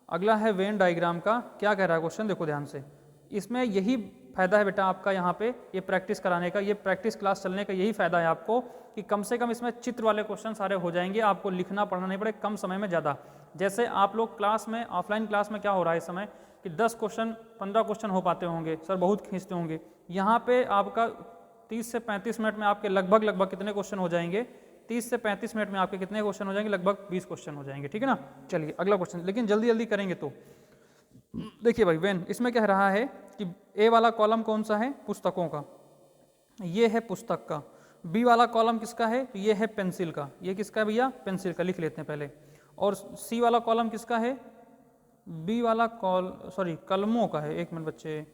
अगला है वेन डायग्राम का। क्या कह रहा है क्वेश्चन, देखो ध्यान से, इसमें यही फायदा है बेटा आपका यहाँ पे ये प्रैक्टिस कराने का, ये प्रैक्टिस क्लास चलने का यही फायदा है आपको कि कम से कम इसमें चित्र वाले क्वेश्चन सारे हो जाएंगे, आपको लिखना पढ़ना नहीं पड़े, कम समय में ज़्यादा। जैसे आप लोग क्लास में, ऑफलाइन क्लास में क्या हो रहा है इस समय कि 10 क्वेश्चन 15 क्वेश्चन हो पाते होंगे, सर बहुत खींचते होंगे, यहाँ पे आपका 30 से 35 मिनट में आपके लगभग कितने क्वेश्चन हो जाएंगे, 30 से 35 मिनट में आपके कितने क्वेश्चन हो जाएंगे, लगभग 20 क्वेश्चन हो जाएंगे, ठीक है ना। चलिए अगला क्वेश्चन, लेकिन जल्दी जल्दी करेंगे। तो देखिए भाई वेन, इसमें कह रहा है कि ए वाला कॉलम कौन सा है, पुस्तकों का, ये है पुस्तक का। बी वाला कॉलम किसका है, तो ये है पेंसिल का, ये किसका है भैया, पेंसिल का, लिख लेते हैं पहले। और सी वाला कॉलम किसका है, बी वाला कॉल सॉरी कलमों का है, एक मिनट बच्चे,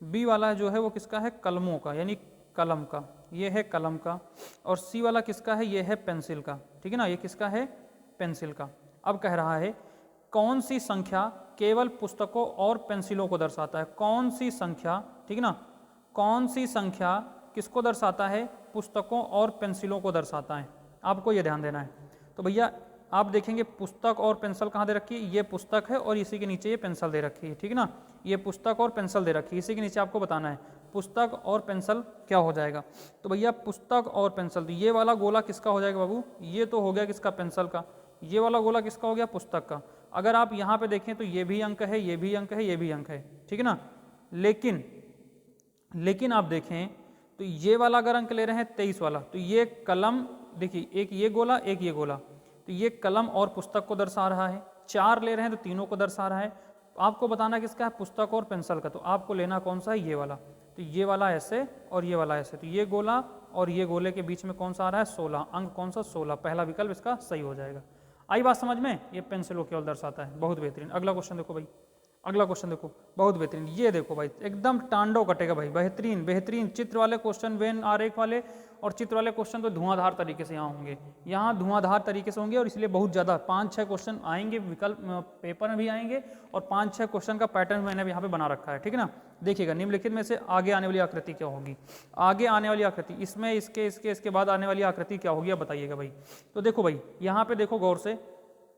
बी वाला जो है वो किसका है, कलमों का, यानी कलम का, ये है कलम का। और सी वाला किसका है, ये है पेंसिल का, ठीक है ना, ये किसका है, पेंसिल का। अब कह रहा है कौन सी संख्या केवल पुस्तकों और पेंसिलों को दर्शाता है, कौन सी संख्या, ठीक है ना, कौन सी संख्या किसको दर्शाता है, पुस्तकों और पेंसिलों को दर्शाता है, आपको ये ध्यान देना है। तो भैया आप देखेंगे पुस्तक और पेंसिल कहाँ दे रखी है, ये पुस्तक है और इसी के नीचे ये पेंसिल दे रखी है, ठीक है ना, ये पुस्तक और पेंसिल दे रखी है, इसी के नीचे आपको बताना है पुस्तक और पेंसिल क्या हो जाएगा। तो भैया पुस्तक और पेंसिल, तो ये वाला गोला किसका हो जाएगा बाबू, ये तो हो गया किसका, पेंसिल का, ये वाला गोला किसका हो गया, पुस्तक का। अगर आप यहाँ पे देखें तो ये भी अंक है, ये भी अंक है, ये भी अंक है, ठीक है ना, लेकिन आप देखें तो ये वाला अगर अंक ले रहे हैं 23 वाला, तो ये कलम, देखिए एक ये गोला एक ये गोला, तो ये कलम और पुस्तक को दर्शा रहा है। 4 ले रहे हैं तो तीनों को दर्शा रहा है। आपको बताना किसका है, पुस्तक और पेंसिल का, तो आपको लेना कौन सा है, ये वाला। तो ये वाला ऐसे और ये वाला ऐसे, तो ये गोला और ये गोले के बीच में कौन सा आ रहा है, 16, अंक कौन सा, 16, पहला विकल्प इसका सही हो जाएगा। आई बात समझ में, ये पेंसिल को केवल दर्शाता है, बहुत बेहतरीन। अगला क्वेश्चन देखो भाई, अगला क्वेश्चन देखो, बहुत बेहतरीन, ये देखो भाई एकदम टांडो कटेगा भाई, बेहतरीन बेहतरीन। चित्र वाले क्वेश्चन, वेन आरेख वाले और चित्र वाले क्वेश्चन तो धुआंधार तरीके से यहाँ होंगे, यहाँ धुआंधार तरीके से होंगे, और इसलिए बहुत ज़्यादा 5-6 क्वेश्चन आएंगे, विकल्प पेपर में भी आएंगे, और 5-6 क्वेश्चन का पैटर्न मैंने यहाँ पे बना रखा है, ठीक है ना। देखिएगा निम्नलिखित में से आगे आने वाली आकृति क्या होगी, आगे आने वाली आकृति, इसमें इसके बाद आने वाली आकृति क्या होगी, आप बताइएगा भाई। तो देखो भाई यहाँ पे देखो गौर से,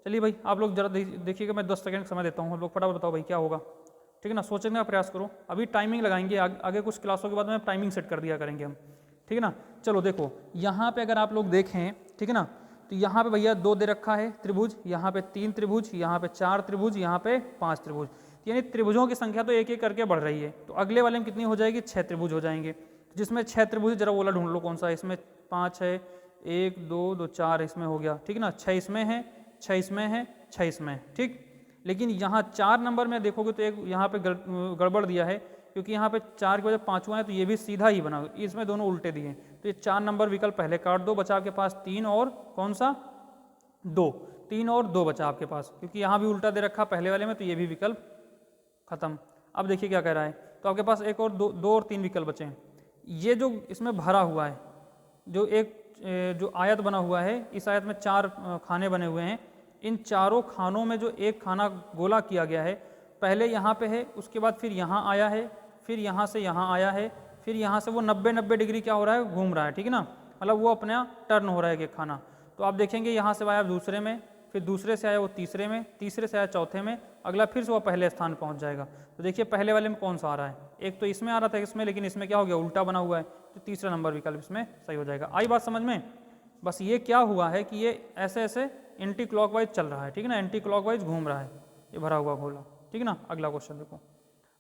चलिए भाई आप लोग जरा देखिएगा, मैं 10 सेकंड समय देता हूँ, लोग फटाफट बताओ भाई क्या होगा, ठीक है ना, सोचने का प्रयास करो। अभी टाइमिंग लगाएंगे, आगे कुछ क्लासों के बाद में टाइमिंग सेट कर दिया करेंगे हम, ठीक है ना। चलो देखो यहाँ पे अगर आप लोग देखें, ठीक है ना, तो यहाँ पे भैया 2 दे रखा है त्रिभुज, यहाँ पे 3 त्रिभुज, यहाँ पे 4 त्रिभुज, यहाँ पे 5 त्रिभुज, यानी त्रिभुजों की संख्या तो एक एक करके बढ़ रही है। तो अगले वाले में कितनी हो जाएगी, 6 त्रिभुज हो जाएंगे, जिसमें 6 त्रिभुज जरा वाला ढूंढ लो कौन सा है, इसमें 5 है, 1 2 2 4 इसमें हो गया, ठीक है ना, 6 इसमें है, 6 इसमें है, 6 इसमें, ठीक। लेकिन यहाँ 4 नंबर में देखोगे तो एक यहाँ पे गड़बड़ दिया है, क्योंकि यहाँ पे 4 के वजह 5वां है, तो ये भी सीधा ही बना, इसमें दोनों उल्टे दिए, तो ये 4 नंबर विकल्प पहले काट दो, बचा आपके पास 3 और कौन सा 2, 3 और 2 बचा आपके पास, क्योंकि यहाँ भी उल्टा दे रखा पहले वाले में, तो ये भी विकल्प खत्म। अब देखिए क्या कह रहा है, तो आपके पास एक और 2 और 3 विकल्प बचे हैं। ये जो इसमें भरा हुआ है, जो आयत बना हुआ है, इस आयत में 4 खाने बने हुए हैं, इन चारों खानों में जो एक खाना गोला किया गया है, पहले यहाँ पे है, उसके बाद फिर यहाँ आया है, फिर यहाँ से यहाँ आया है, फिर यहाँ से वो 90 डिग्री क्या हो रहा है, घूम रहा है, ठीक है ना, मतलब वो अपना टर्न हो रहा है एक खाना। तो आप देखेंगे यहाँ से आया दूसरे में, फिर दूसरे से आया वो तीसरे में, तीसरे से आया चौथे में, अगला फिर से वो पहले स्थान पहुँच जाएगा। तो देखिए पहले वाले में कौन सा आ रहा है, एक तो इसमें आ रहा था इसमें, लेकिन इसमें क्या हो गया, उल्टा बना हुआ है, तो तीसरा नंबर विकल्प इसमें सही हो जाएगा। आई बात समझ में। बस ये क्या हुआ है कि ये ऐसे ऐसे एंटी क्लॉकवाइज चल रहा है, ठीक है ना, एंटी क्लॉकवाइज घूम रहा है ये भरा हुआ गोला, ठीक है ना। अगला क्वेश्चन देखो,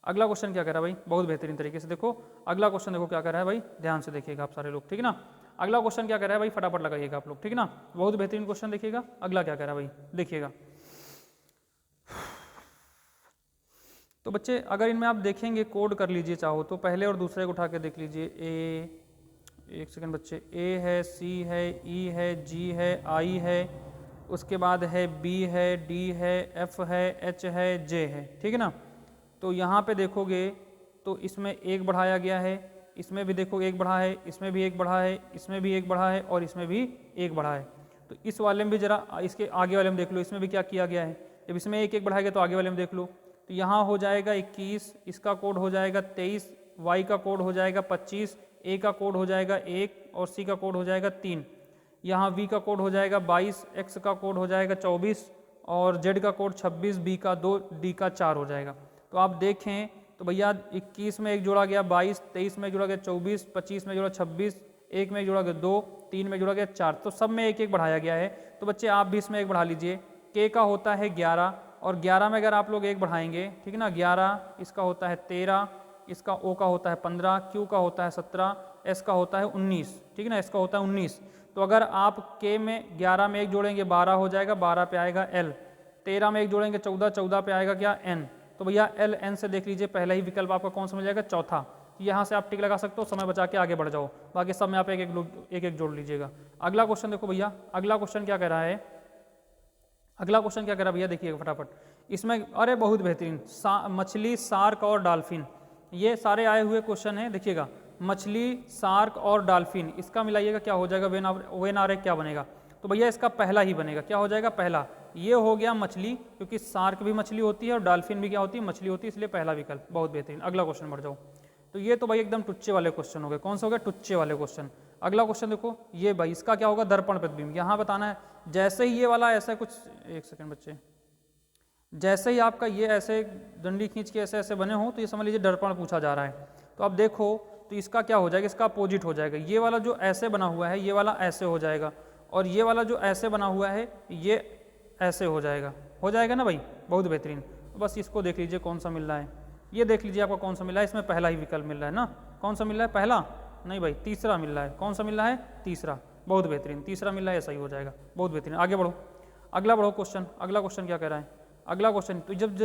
अगला क्वेश्चन क्या कह रहा है भाई, बहुत बेहतरीन तरीके से देखो, अगला क्वेश्चन देखो क्या कह रहा है भाई, ध्यान से देखिएगा आप सारे लोग, ठीक है ना। अगला क्वेश्चन क्या कह रहा है भाई, फटाफट लगाइएगा आप लोग, ठीक है ना, बहुत बेहतरीन क्वेश्चन देखिएगा। अगला क्या कह रहा है भाई, देखिएगा। तो बच्चे अगर इनमें आप देखेंगे, कोड कर लीजिए चाहो तो, पहले और दूसरे को उठा के देख लीजिए। एक सेकंड बच्चे, ए है, सी है, ई है, जी है, आई है, उसके बाद है बी है, डी है, एफ है, एच है, जे है, ठीक है ना। तो यहाँ पे देखोगे तो इसमें 1 बढ़ाया गया है, इसमें भी देखो 1 बढ़ा है, इसमें भी 1 बढ़ा है, इसमें भी 1 बढ़ा है, और इसमें भी 1 बढ़ा है। तो इस वाले में भी जरा, इसके आगे वाले में देख लो, इसमें भी क्या किया गया है, जब इसमें 1 बढ़ाएगा तो आगे वाले में देख लो। तो यहाँ हो जाएगा 21, इसका कोड हो जाएगा 23, वाई का कोड हो जाएगा 25, ए का कोड हो जाएगा 1 और सी का कोड हो जाएगा 3, यहाँ वी का कोड हो जाएगा 22, एक्स का कोड हो जाएगा 24, और जेड का कोड 26, बी का 2, डी का 4 हो जाएगा। तो आप देखें तो भैया 21 में 1 जोड़ा गया 22, 23 में जोड़ा गया 24, 25 में जोड़ा 26, 1 में जोड़ा गया 2, 3 में जोड़ा गया 4, तो सब में 1 बढ़ाया गया है। तो बच्चे आप भी इसमें 1 बढ़ा लीजिए। के का होता है 11, और 11 में अगर आप लोग 1 बढ़ाएंगे, ठीक है ना, 11, इसका होता है 13, इसका ओ का होता है 15, क्यू का होता है 17, एस का होता है 19, ठीक है ना, इसका होता है 19। तो अगर आप के में 11 में 1 जोड़ेंगे 12 हो जाएगा, 12 पे आएगा एल, 13 में 1 जोड़ेंगे 14, 14 पे आएगा क्या, एन। तो भैया एल एन से देख लीजिए पहला ही विकल्प आपका कौन सा मिल जाएगा, चौथा। यहाँ से आप टिक लगा सकते हो, समय बचा के आगे बढ़ जाओ, बाकी सब में आप एक एक जोड़ लीजिएगा। अगला क्वेश्चन देखो भैया, अगला क्वेश्चन क्या कह रहा है, अगला क्वेश्चन क्या कह रहा है भैया, देखिएगा फटाफट। इसमें अरे बहुत बेहतरीन, मछली, शार्क और डॉल्फिन, ये सारे आए हुए क्वेश्चन हैं, देखिएगा मछली, शार्क और डॉल्फिन, इसका मिलाइएगा क्या हो जाएगा, वेन आर क्या बनेगा, तो भैया इसका पहला ही बनेगा, क्या हो जाएगा पहला। ये हो गया मछली, क्योंकि शार्क भी मछली होती है और डॉल्फिन भी क्या होती है, मछली होती है, इसलिए पहला विकल्प। बहुत बेहतरीन, अगला क्वेश्चन बढ़ जाओ। तो ये तो भाई एकदम टुच्चे वाले क्वेश्चन हो गए। कौन सा हो गया, टुच्चे वाले क्वेश्चन। अगला क्वेश्चन देखो, ये भाई इसका क्या होगा, दर्पण प्रतिबिंब। यहाँ बताना है जैसे ही ये वाला ऐसा कुछ, एक सेकंड बच्चे, जैसे ही आपका ये ऐसे डंडी खींच के ऐसे ऐसे बने हो तो ये समझ लीजिए दर्पण पूछा जा रहा है। तो अब देखो तो इसका क्या हो जाएगा, इसका अपोजिट हो जाएगा। ये वाला जो ऐसे बना हुआ है ये वाला ऐसे हो जाएगा, और ये वाला जो ऐसे बना हुआ है ये ऐसे हो जाएगा ना भाई, बहुत बेहतरीन। तो बस इसको देख लीजिए कौन सा मिल रहा है, ये देख लीजिए आपका कौन सा मिल रहा है, इसमें पहला ही विकल्प मिल रहा है ना। कौन सा मिल रहा है, पहला नहीं भाई, तीसरा मिल रहा है। कौन सा मिल रहा है, तीसरा, बहुत बेहतरीन, तीसरा मिल रहा है, ऐसा ही हो जाएगा, बहुत बेहतरीन। आगे बढ़ो, अगला बढ़ो क्वेश्चन। अगला क्वेश्चन क्या कह रहा है, अगला क्वेश्चन तो जब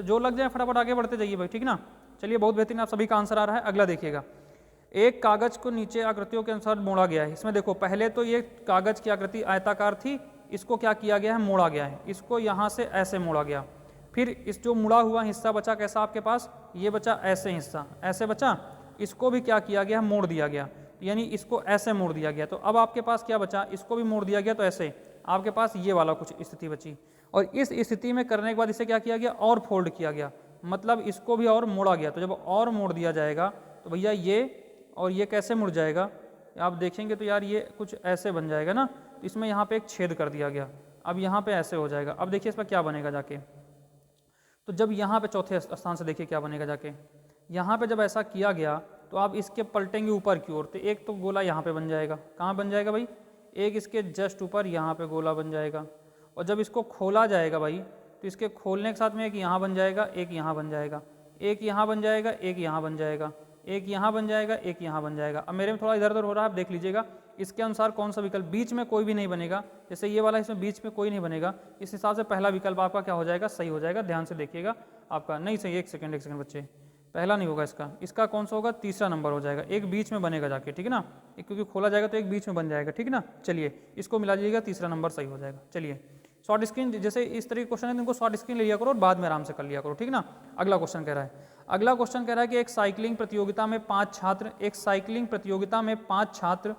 जो लग जाए फटाफट आगे बढ़ते जाइए भाई, ठीक ना। चलिए बहुत बेहतरीन, आप सभी का आंसर आ रहा है। अगला देखिएगा, एक कागज को नीचे आकृतियों के अनुसार मोड़ा गया है। इसमें देखो पहले तो ये कागज की आकृति आयताकार थी, इसको क्या किया गया है, मोड़ा गया है। इसको यहाँ से ऐसे मोड़ा गया, फिर इस जो मुड़ा हुआ हिस्सा बचा कैसा आपके पास, ये बचा ऐसे हिस्सा, ऐसे बचा, इसको भी क्या किया गया, मोड़ दिया गया, यानी इसको ऐसे मोड़ दिया गया। तो अब आपके पास क्या बचा, इसको भी मोड़ दिया गया, तो ऐसे आपके पास ये वाला कुछ स्थिति बची। और इस स्थिति में करने के बाद इसे क्या किया गया, और फोल्ड किया गया, मतलब इसको भी और मोड़ा गया। तो जब और मोड़ दिया जाएगा तो भैया ये और ये कैसे मुड़ जाएगा, आप देखेंगे तो यार ये कुछ ऐसे बन जाएगा ना। तो इसमें यहाँ पे एक छेद कर दिया गया, अब यहाँ पे ऐसे हो जाएगा। अब देखिए इस पर क्या बनेगा जाके, तो जब यहाँ पे चौथे स्थान से देखिए क्या बनेगा जाके, यहाँ पे जब ऐसा किया गया तो आप इसके पलटेंगे ऊपर की ओर, तो एक तो गोला यहाँ पे बन जाएगा, कहाँ बन जाएगा भाई, एक इसके जस्ट ऊपर यहाँ पे गोला बन जाएगा। और जब इसको खोला जाएगा भाई, तो इसके खोलने के साथ में एक यहाँ बन जाएगा, एक यहाँ बन जाएगा, एक यहाँ बन जाएगा, एक यहाँ बन जाएगा, एक यहाँ बन जाएगा, एक यहाँ बन जाएगा। अब मेरे में थोड़ा इधर उधर हो रहा है, आप देख लीजिएगा इसके अनुसार कौन सा विकल्प, बीच में कोई भी नहीं बनेगा, जैसे ये वाला इसमें बीच में कोई नहीं बनेगा, इस हिसाब से पहला विकल्प आपका क्या हो जाएगा, सही हो जाएगा। ध्यान से देखिएगा आपका, नहीं सही, एक सेकंड बच्चे, पहला नहीं होगा इसका कौन सा होगा, तीसरा नंबर हो जाएगा, एक बीच में बनेगा जाके, ठीक है ना, एक क्योंकि खोला जाएगा तो एक बीच में बन जाएगा, ठीक है ना। चलिए इसको मिला लीजिएगा, तीसरा नंबर सही हो जाएगा। चलिए शॉर्ट स्क्रीन, जैसे इस तरह के क्वेश्चन है तो इनको शॉर्ट स्क्रीन ले लिया करो और बाद में आराम से कर लिया करो, ठीक ना। अगला क्वेश्चन कह रहा है, अगला क्वेश्चन कह रहा है कि एक साइकिलिंग प्रतियोगिता में 5 छात्र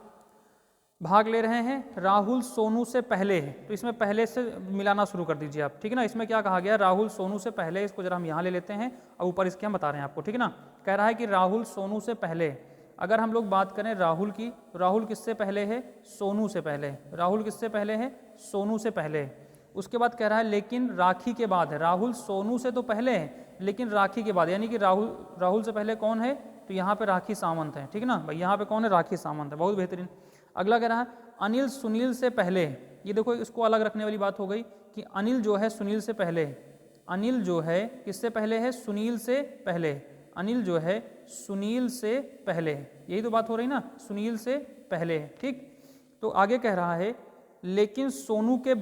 भाग ले रहे हैं। राहुल सोनू से पहले है, तो इसमें पहले से मिलाना शुरू कर दीजिए आप, ठीक है ना। इसमें क्या कहा गया, राहुल सोनू से पहले, इसको जरा हम यहाँ ले लेते हैं और ऊपर इसके हम बता रहे हैं आपको, ठीक है ना। कह रहा है कि राहुल सोनू से पहले, अगर हम लोग बात करें राहुल की, राहुल किससे पहले है, सोनू से पहले। राहुल किससे पहले है, सोनू से पहले। उसके बाद कह रहा है लेकिन राखी के बाद है। राहुल सोनू से तो पहले है लेकिन राखी के बाद, यानी कि राहुल से पहले कौन है, तो यहाँ पे राखी सावंत है, ठीक है ना भाई, यहाँ पे कौन है, राखी सावंत है, बहुत बेहतरीन। अगला कह रहा है अनिल सुनील से पहले है। ये देखो इसको अलग रखने वाली बात हो गई कि अनिल जो है सुनील से पहले है। अनिल जो है किससे पहले है, सुनील से पहले। अनिल जो है सुनील से पहले है, यही तो बात हो रही ना, सुनील से पहले है, ठीक। तो आगे कह रहा है लेकिन सोनू के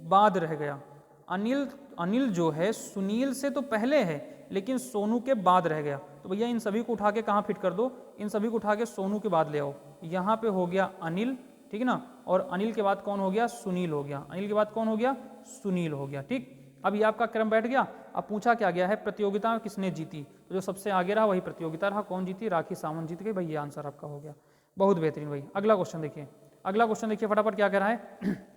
बाद रह गया। अनिल जो है सुनील से तो पहले है लेकिन सोनू के बाद रह गया। तो भैया इन सभी को उठा के कहाँ फिट कर दो, इन सभी को उठा के सोनू के बाद ले आओ। यहाँ पे हो गया अनिल, ठीक है ना, और अनिल के बाद कौन हो गया, सुनील हो गया। अनिल के बाद कौन हो गया, सुनील हो गया, ठीक। अब ये आपका क्रम बैठ गया। अब पूछा क्या गया है, प्रतियोगिता में किसने जीती, तो जो सबसे आगे रहा वही प्रतियोगिता रहा। कौन जीती, राखी सावंत जीत गई भाई, ये आंसर आपका हो गया, बहुत बेहतरीन भाई। अगला क्वेश्चन देखिए, अगला क्वेश्चन देखिए फटाफट क्या कह रहा है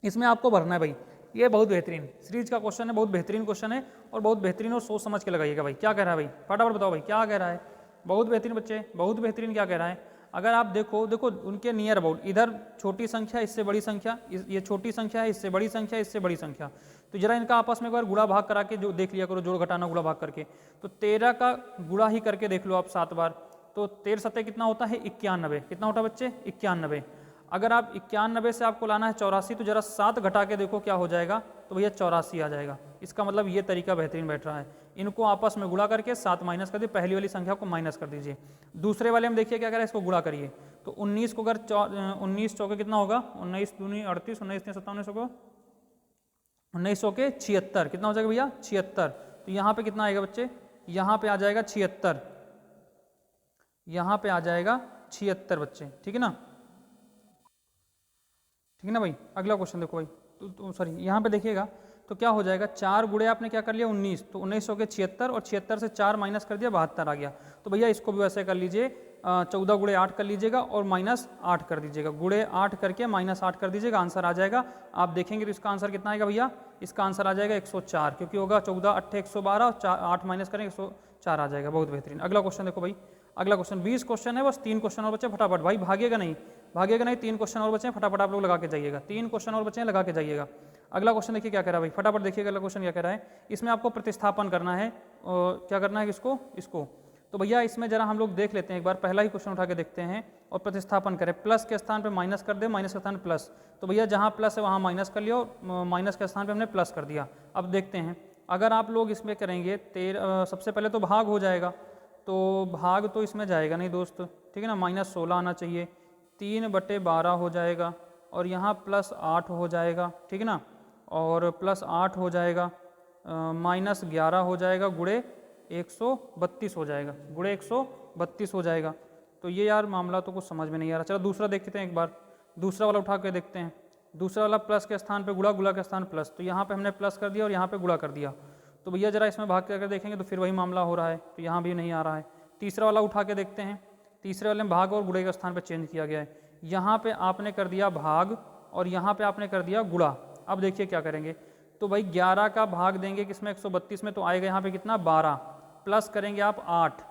इसमें आपको भरना है भाई, ये बहुत बेहतरीन सीरीज का क्वेश्चन है, बहुत बेहतरीन क्वेश्चन है और बहुत बेहतरीन और सोच समझ के लगाइएगा भाई। क्या कह रहा है भाई, फटाफट बताओ भाई क्या कह रहा है, बहुत बेहतरीन बच्चे, बहुत बेहतरीन। क्या कह रहा है, अगर आप देखो उनके नियर अबाउट, इधर छोटी संख्या इससे बड़ी संख्या, ये छोटी संख्या है इससे बड़ी संख्या, इससे बड़ी संख्या, तो जरा इनका आपस में एक बार गुणा भाग करा के जो देख लिया करो, जोड़ घटाना गुणा भाग करके। तो 13 का गुणा ही करके देख लो आप 7 बार, तो 13 सत्ते कितना होता है 91, कितना होता है बच्चे 91। अगर आप 91 से आपको लाना है 84, तो जरा 7 घटा के देखो क्या हो जाएगा, तो भैया 84 आ जाएगा। इसका मतलब ये तरीका बेहतरीन बैठ रहा है, इनको आपस में गुणा करके 7 माइनस कर दिए, पहली वाली संख्या को माइनस कर दीजिए। दूसरे वाले में देखिए क्या करें, इसको गुणा करिए, तो 19 को अगर 19 चौके कितना होगा, 19 दूनी 38, 19 57 को 1900 के 76, कितना हो जाएगा भैया 76। तो यहाँ पे कितना आएगा बच्चे, यहाँ पे आ जाएगा 76, यहाँ पे आ जाएगा 76 बच्चे, ठीक है ना, ठीक है ना भाई। अगला क्वेश्चन देखो भाई, तो सॉरी यहाँ पे देखिएगा, तो तो क्या हो जाएगा, 4 गुणे आपने क्या कर लिया 19, तो 19 हो गए 76 और 76 से 4 माइनस कर दिया 72 आ गया। तो भैया इसको भी वैसे कर लीजिए, 14 गुणे 8 कर लीजिएगा और -8 कर दीजिएगा, गुणे 8 करके -8 कर दीजिएगा, आंसर आ जाएगा। आप देखेंगे तो इसका आंसर कितना आएगा भैया, इसका आंसर आ जाएगा 104, क्योंकि होगा 14 8 112 और 8 माइनस करेंगे 104 आ जाएगा। बहुत बेहतरीन। अगला क्वेश्चन देखो भाई, अगला क्वेश्चन 20 क्वेश्चन है, बस 3 क्वेश्चन और बचे, फटाफट भाई, भागेगा नहीं, भागेगा नहीं, 3 क्वेश्चन और बचे हैं, फटाफट आप लोग लगा के जाइएगा, 3 क्वेश्चन और बचे हैं, लगा के जाइएगा। अगला क्वेश्चन देखिए क्या कह रहा है भाई, फटाफट देखिएगा अगला क्वेश्चन क्या कह रहा है। इसमें आपको प्रतिस्थापन करना है, क्या करना है इसको। तो भैया इसमें जरा हम लोग देख लेते हैं एक बार, पहला ही क्वेश्चन उठा के देखते हैं और प्रतिस्थापन करें। प्लस के स्थान पे माइनस कर दे, माइनस के स्थान पे प्लस, तो भैया जहाँ प्लस है वहाँ माइनस कर लिया और माइनस के स्थान पे हमने प्लस कर दिया। अब देखते हैं, अगर आप लोग इसमें करेंगे सबसे पहले तो भाग हो जाएगा, तो भाग तो इसमें जाएगा नहीं दोस्त, ठीक है ना, -16 आना चाहिए, 3/12 हो जाएगा और यहाँ +8 हो जाएगा, ठीक है ना, और +8 हो जाएगा, -11 हो जाएगा, गुणे 132 हो जाएगा, गुणे 132 हो जाएगा। तो ये यार मामला तो कुछ समझ में नहीं आ रहा। चलो दूसरा देखते हैं एक बार, दूसरा वाला उठा के देखते हैं। दूसरा वाला प्लस के स्थान पे गुणा, गुणा के स्थान प्लस, तो यहाँ पे हमने प्लस कर दिया और यहाँ पे गुणा कर दिया। तो भैया जरा इसमें भाग करके देखेंगे तो फिर वही मामला हो रहा है, तो यहाँ भी नहीं आ रहा है। तीसरा वाला उठा के देखते हैं, तीसरे वाले में भाग और गुणे के स्थान पर चेंज किया गया है। यहाँ पे आपने कर दिया भाग और यहाँ पे आपने कर दिया गुणा। अब देखिए क्या करेंगे, तो भाई 11 का भाग देंगे किसमें 132 में, तो आएगा यहाँ पे कितना 12, प्लस करेंगे आप 8,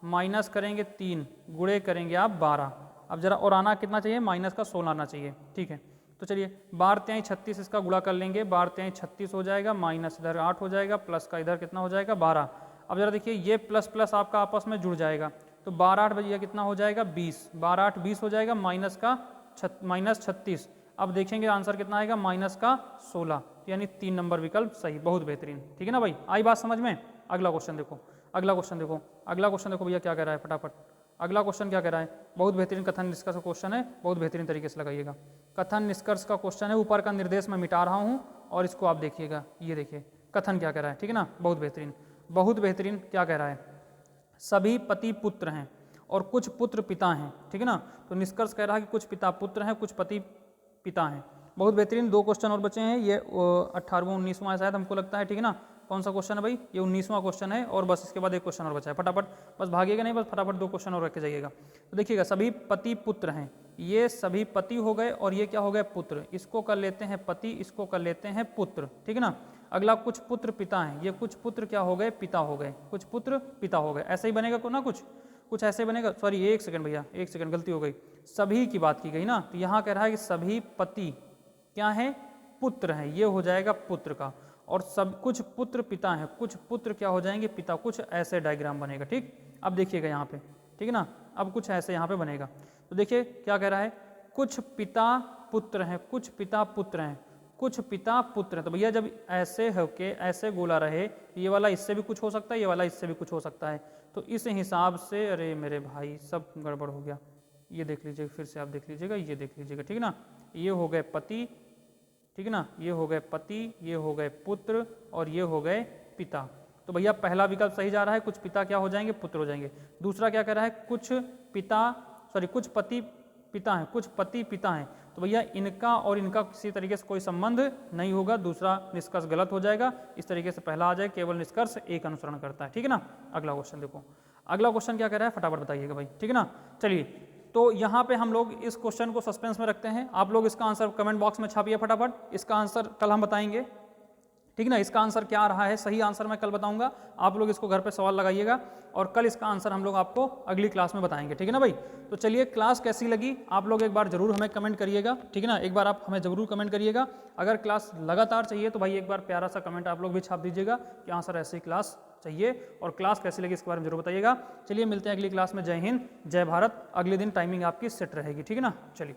माइनस करेंगे 3, गुणे करेंगे आप 12। अब जरा और आना कितना चाहिए, माइनस का 16 आना चाहिए, ठीक है। तो चलिए 12×3 36, इसका गुणा कर लेंगे, 12×3 36 हो जाएगा, माइनस इधर 8 हो जाएगा, प्लस का इधर कितना हो जाएगा 12। अब जरा देखिए ये प्लस प्लस आपका आपस में जुड़ जाएगा, तो 12×8 भैया कितना हो जाएगा 20, 12×8 20 हो जाएगा, -36। अब देखेंगे आंसर कितना आएगा -16, यानी 3 नंबर विकल्प सही। बहुत बेहतरीन, ठीक है ना भाई, आई बात समझ में। अगला क्वेश्चन देखो, अगला क्वेश्चन देखो, अगला क्वेश्चन देखो भैया क्या कह रहा है, फटाफट अगला क्वेश्चन क्या कह रहा है। बहुत बेहतरीन कथन निष्कर्ष का क्वेश्चन है, बहुत बेहतरीन तरीके से लगाइएगा। कथन निष्कर्ष का क्वेश्चन है, ऊपर का निर्देश मैं मिटा रहा हूँ और इसको आप देखिएगा। ये देखिए कथन क्या कह रहा है, ठीक है ना, बहुत बेहतरीन, बहुत बेहतरीन। क्या कह रहा है, सभी पति पुत्र हैं और कुछ पुत्र पिता हैं, ठीक है ना। तो निष्कर्ष कह रहा है कि कुछ पिता पुत्र हैं, कुछ पति पिता हैं। बहुत बेहतरीन। 2 क्वेश्चन और बचे हैं, ये 18वां 19वां है शायद, हमको लगता है, ठीक है ना। कौन सा क्वेश्चन है भाई, ये 19वां क्वेश्चन है और बस इसके बाद एक क्वेश्चन और बचा है। फटाफट बस भागिएगा नहीं, बस फटाफट 2 क्वेश्चन और रख के जाइएगा। तो देखिएगा, सभी पति पुत्र हैं, ये सभी पति हो गए और ये क्या हो गए पुत्र। इसको कर लेते हैं पति, इसको कर लेते हैं पुत्र, ठीक है ना। अगला कुछ पुत्र पिता हैं, ये कुछ पुत्र क्या हो गए पिता हो गए, कुछ पुत्र पिता हो गए। ऐसे ही बनेगा को ना, कुछ ऐसे बनेगा। सॉरी 1 सेकंड भैया, 1 सेकंड गलती हो गई, सभी की बात की गई ना। तो यहाँ कह रहा है कि सभी पति क्या है पुत्र हैं, ये हो जाएगा पुत्र का, और सब कुछ पुत्र पिता हैं, कुछ पुत्र क्या हो जाएंगे पिता। कुछ ऐसे डायग्राम बनेगा, ठीक। अब देखिएगा यहाँ पे, ठीक है ना, अब कुछ ऐसे यहाँ पे बनेगा। तो देखिए क्या कह रहा है, कुछ पिता पुत्र हैं, कुछ पिता पुत्र हैं, कुछ पिता पुत्र हैं। तो भैया जब ऐसे होके ऐसे गोला रहे, ये वाला इससे भी कुछ हो सकता है, ये वाला इससे भी कुछ हो सकता है। तो इस हिसाब से, अरे मेरे भाई सब गड़बड़ हो गया। ये देख लीजिएगा, फिर से आप देख लीजिएगा, ये देख लीजिएगा, ठीक है ना। ये हो गए पति, ठीक है ना, ये हो गए पति, ये हो गए पुत्र और ये हो गए पिता। तो भैया पहला विकल्प सही जा रहा है, कुछ पिता क्या हो जाएंगे पुत्र हो जाएंगे। दूसरा क्या कह रहा है, कुछ पति पिता हैं, कुछ पति पिता हैं। तो भैया इनका और इनका किसी तरीके से कोई संबंध नहीं होगा, दूसरा निष्कर्ष गलत हो जाएगा। इस तरीके से पहला आ जाए, केवल निष्कर्ष एक अनुसरण करता है, ठीक है ना। अगला क्वेश्चन देखो, अगला क्वेश्चन क्या कह रहा है, फटाफट बताइएगा भाई, ठीक है ना। चलिए तो यहाँ पे हम लोग इस क्वेश्चन को सस्पेंस में रखते हैं। आप लोग इसका आंसर कमेंट बॉक्स में छापिए फटाफट, इसका आंसर कल हम बताएंगे, ठीक ना। इसका आंसर क्या रहा है, सही आंसर मैं कल बताऊंगा। आप लोग इसको घर पे सवाल लगाइएगा और कल इसका आंसर हम लोग आपको अगली क्लास में बताएंगे, ठीक है ना भाई। तो चलिए, क्लास कैसी लगी आप लोग एक बार जरूर हमें कमेंट करिएगा, ठीक है ना। एक बार आप हमें जरूर कमेंट करिएगा। अगर क्लास लगातार चाहिए तो भाई एक बार प्यारा सा कमेंट आप लोग भी छाप दीजिएगा कि हाँ सर ऐसी क्लास चाहिए, और क्लास कैसी लगी इसके बारे में जरूर बताइएगा। चलिए मिलते हैं अगली क्लास में। जय हिंद, जय भारत। अगले दिन टाइमिंग आपकी सेट रहेगी, ठीक है ना। चलिए।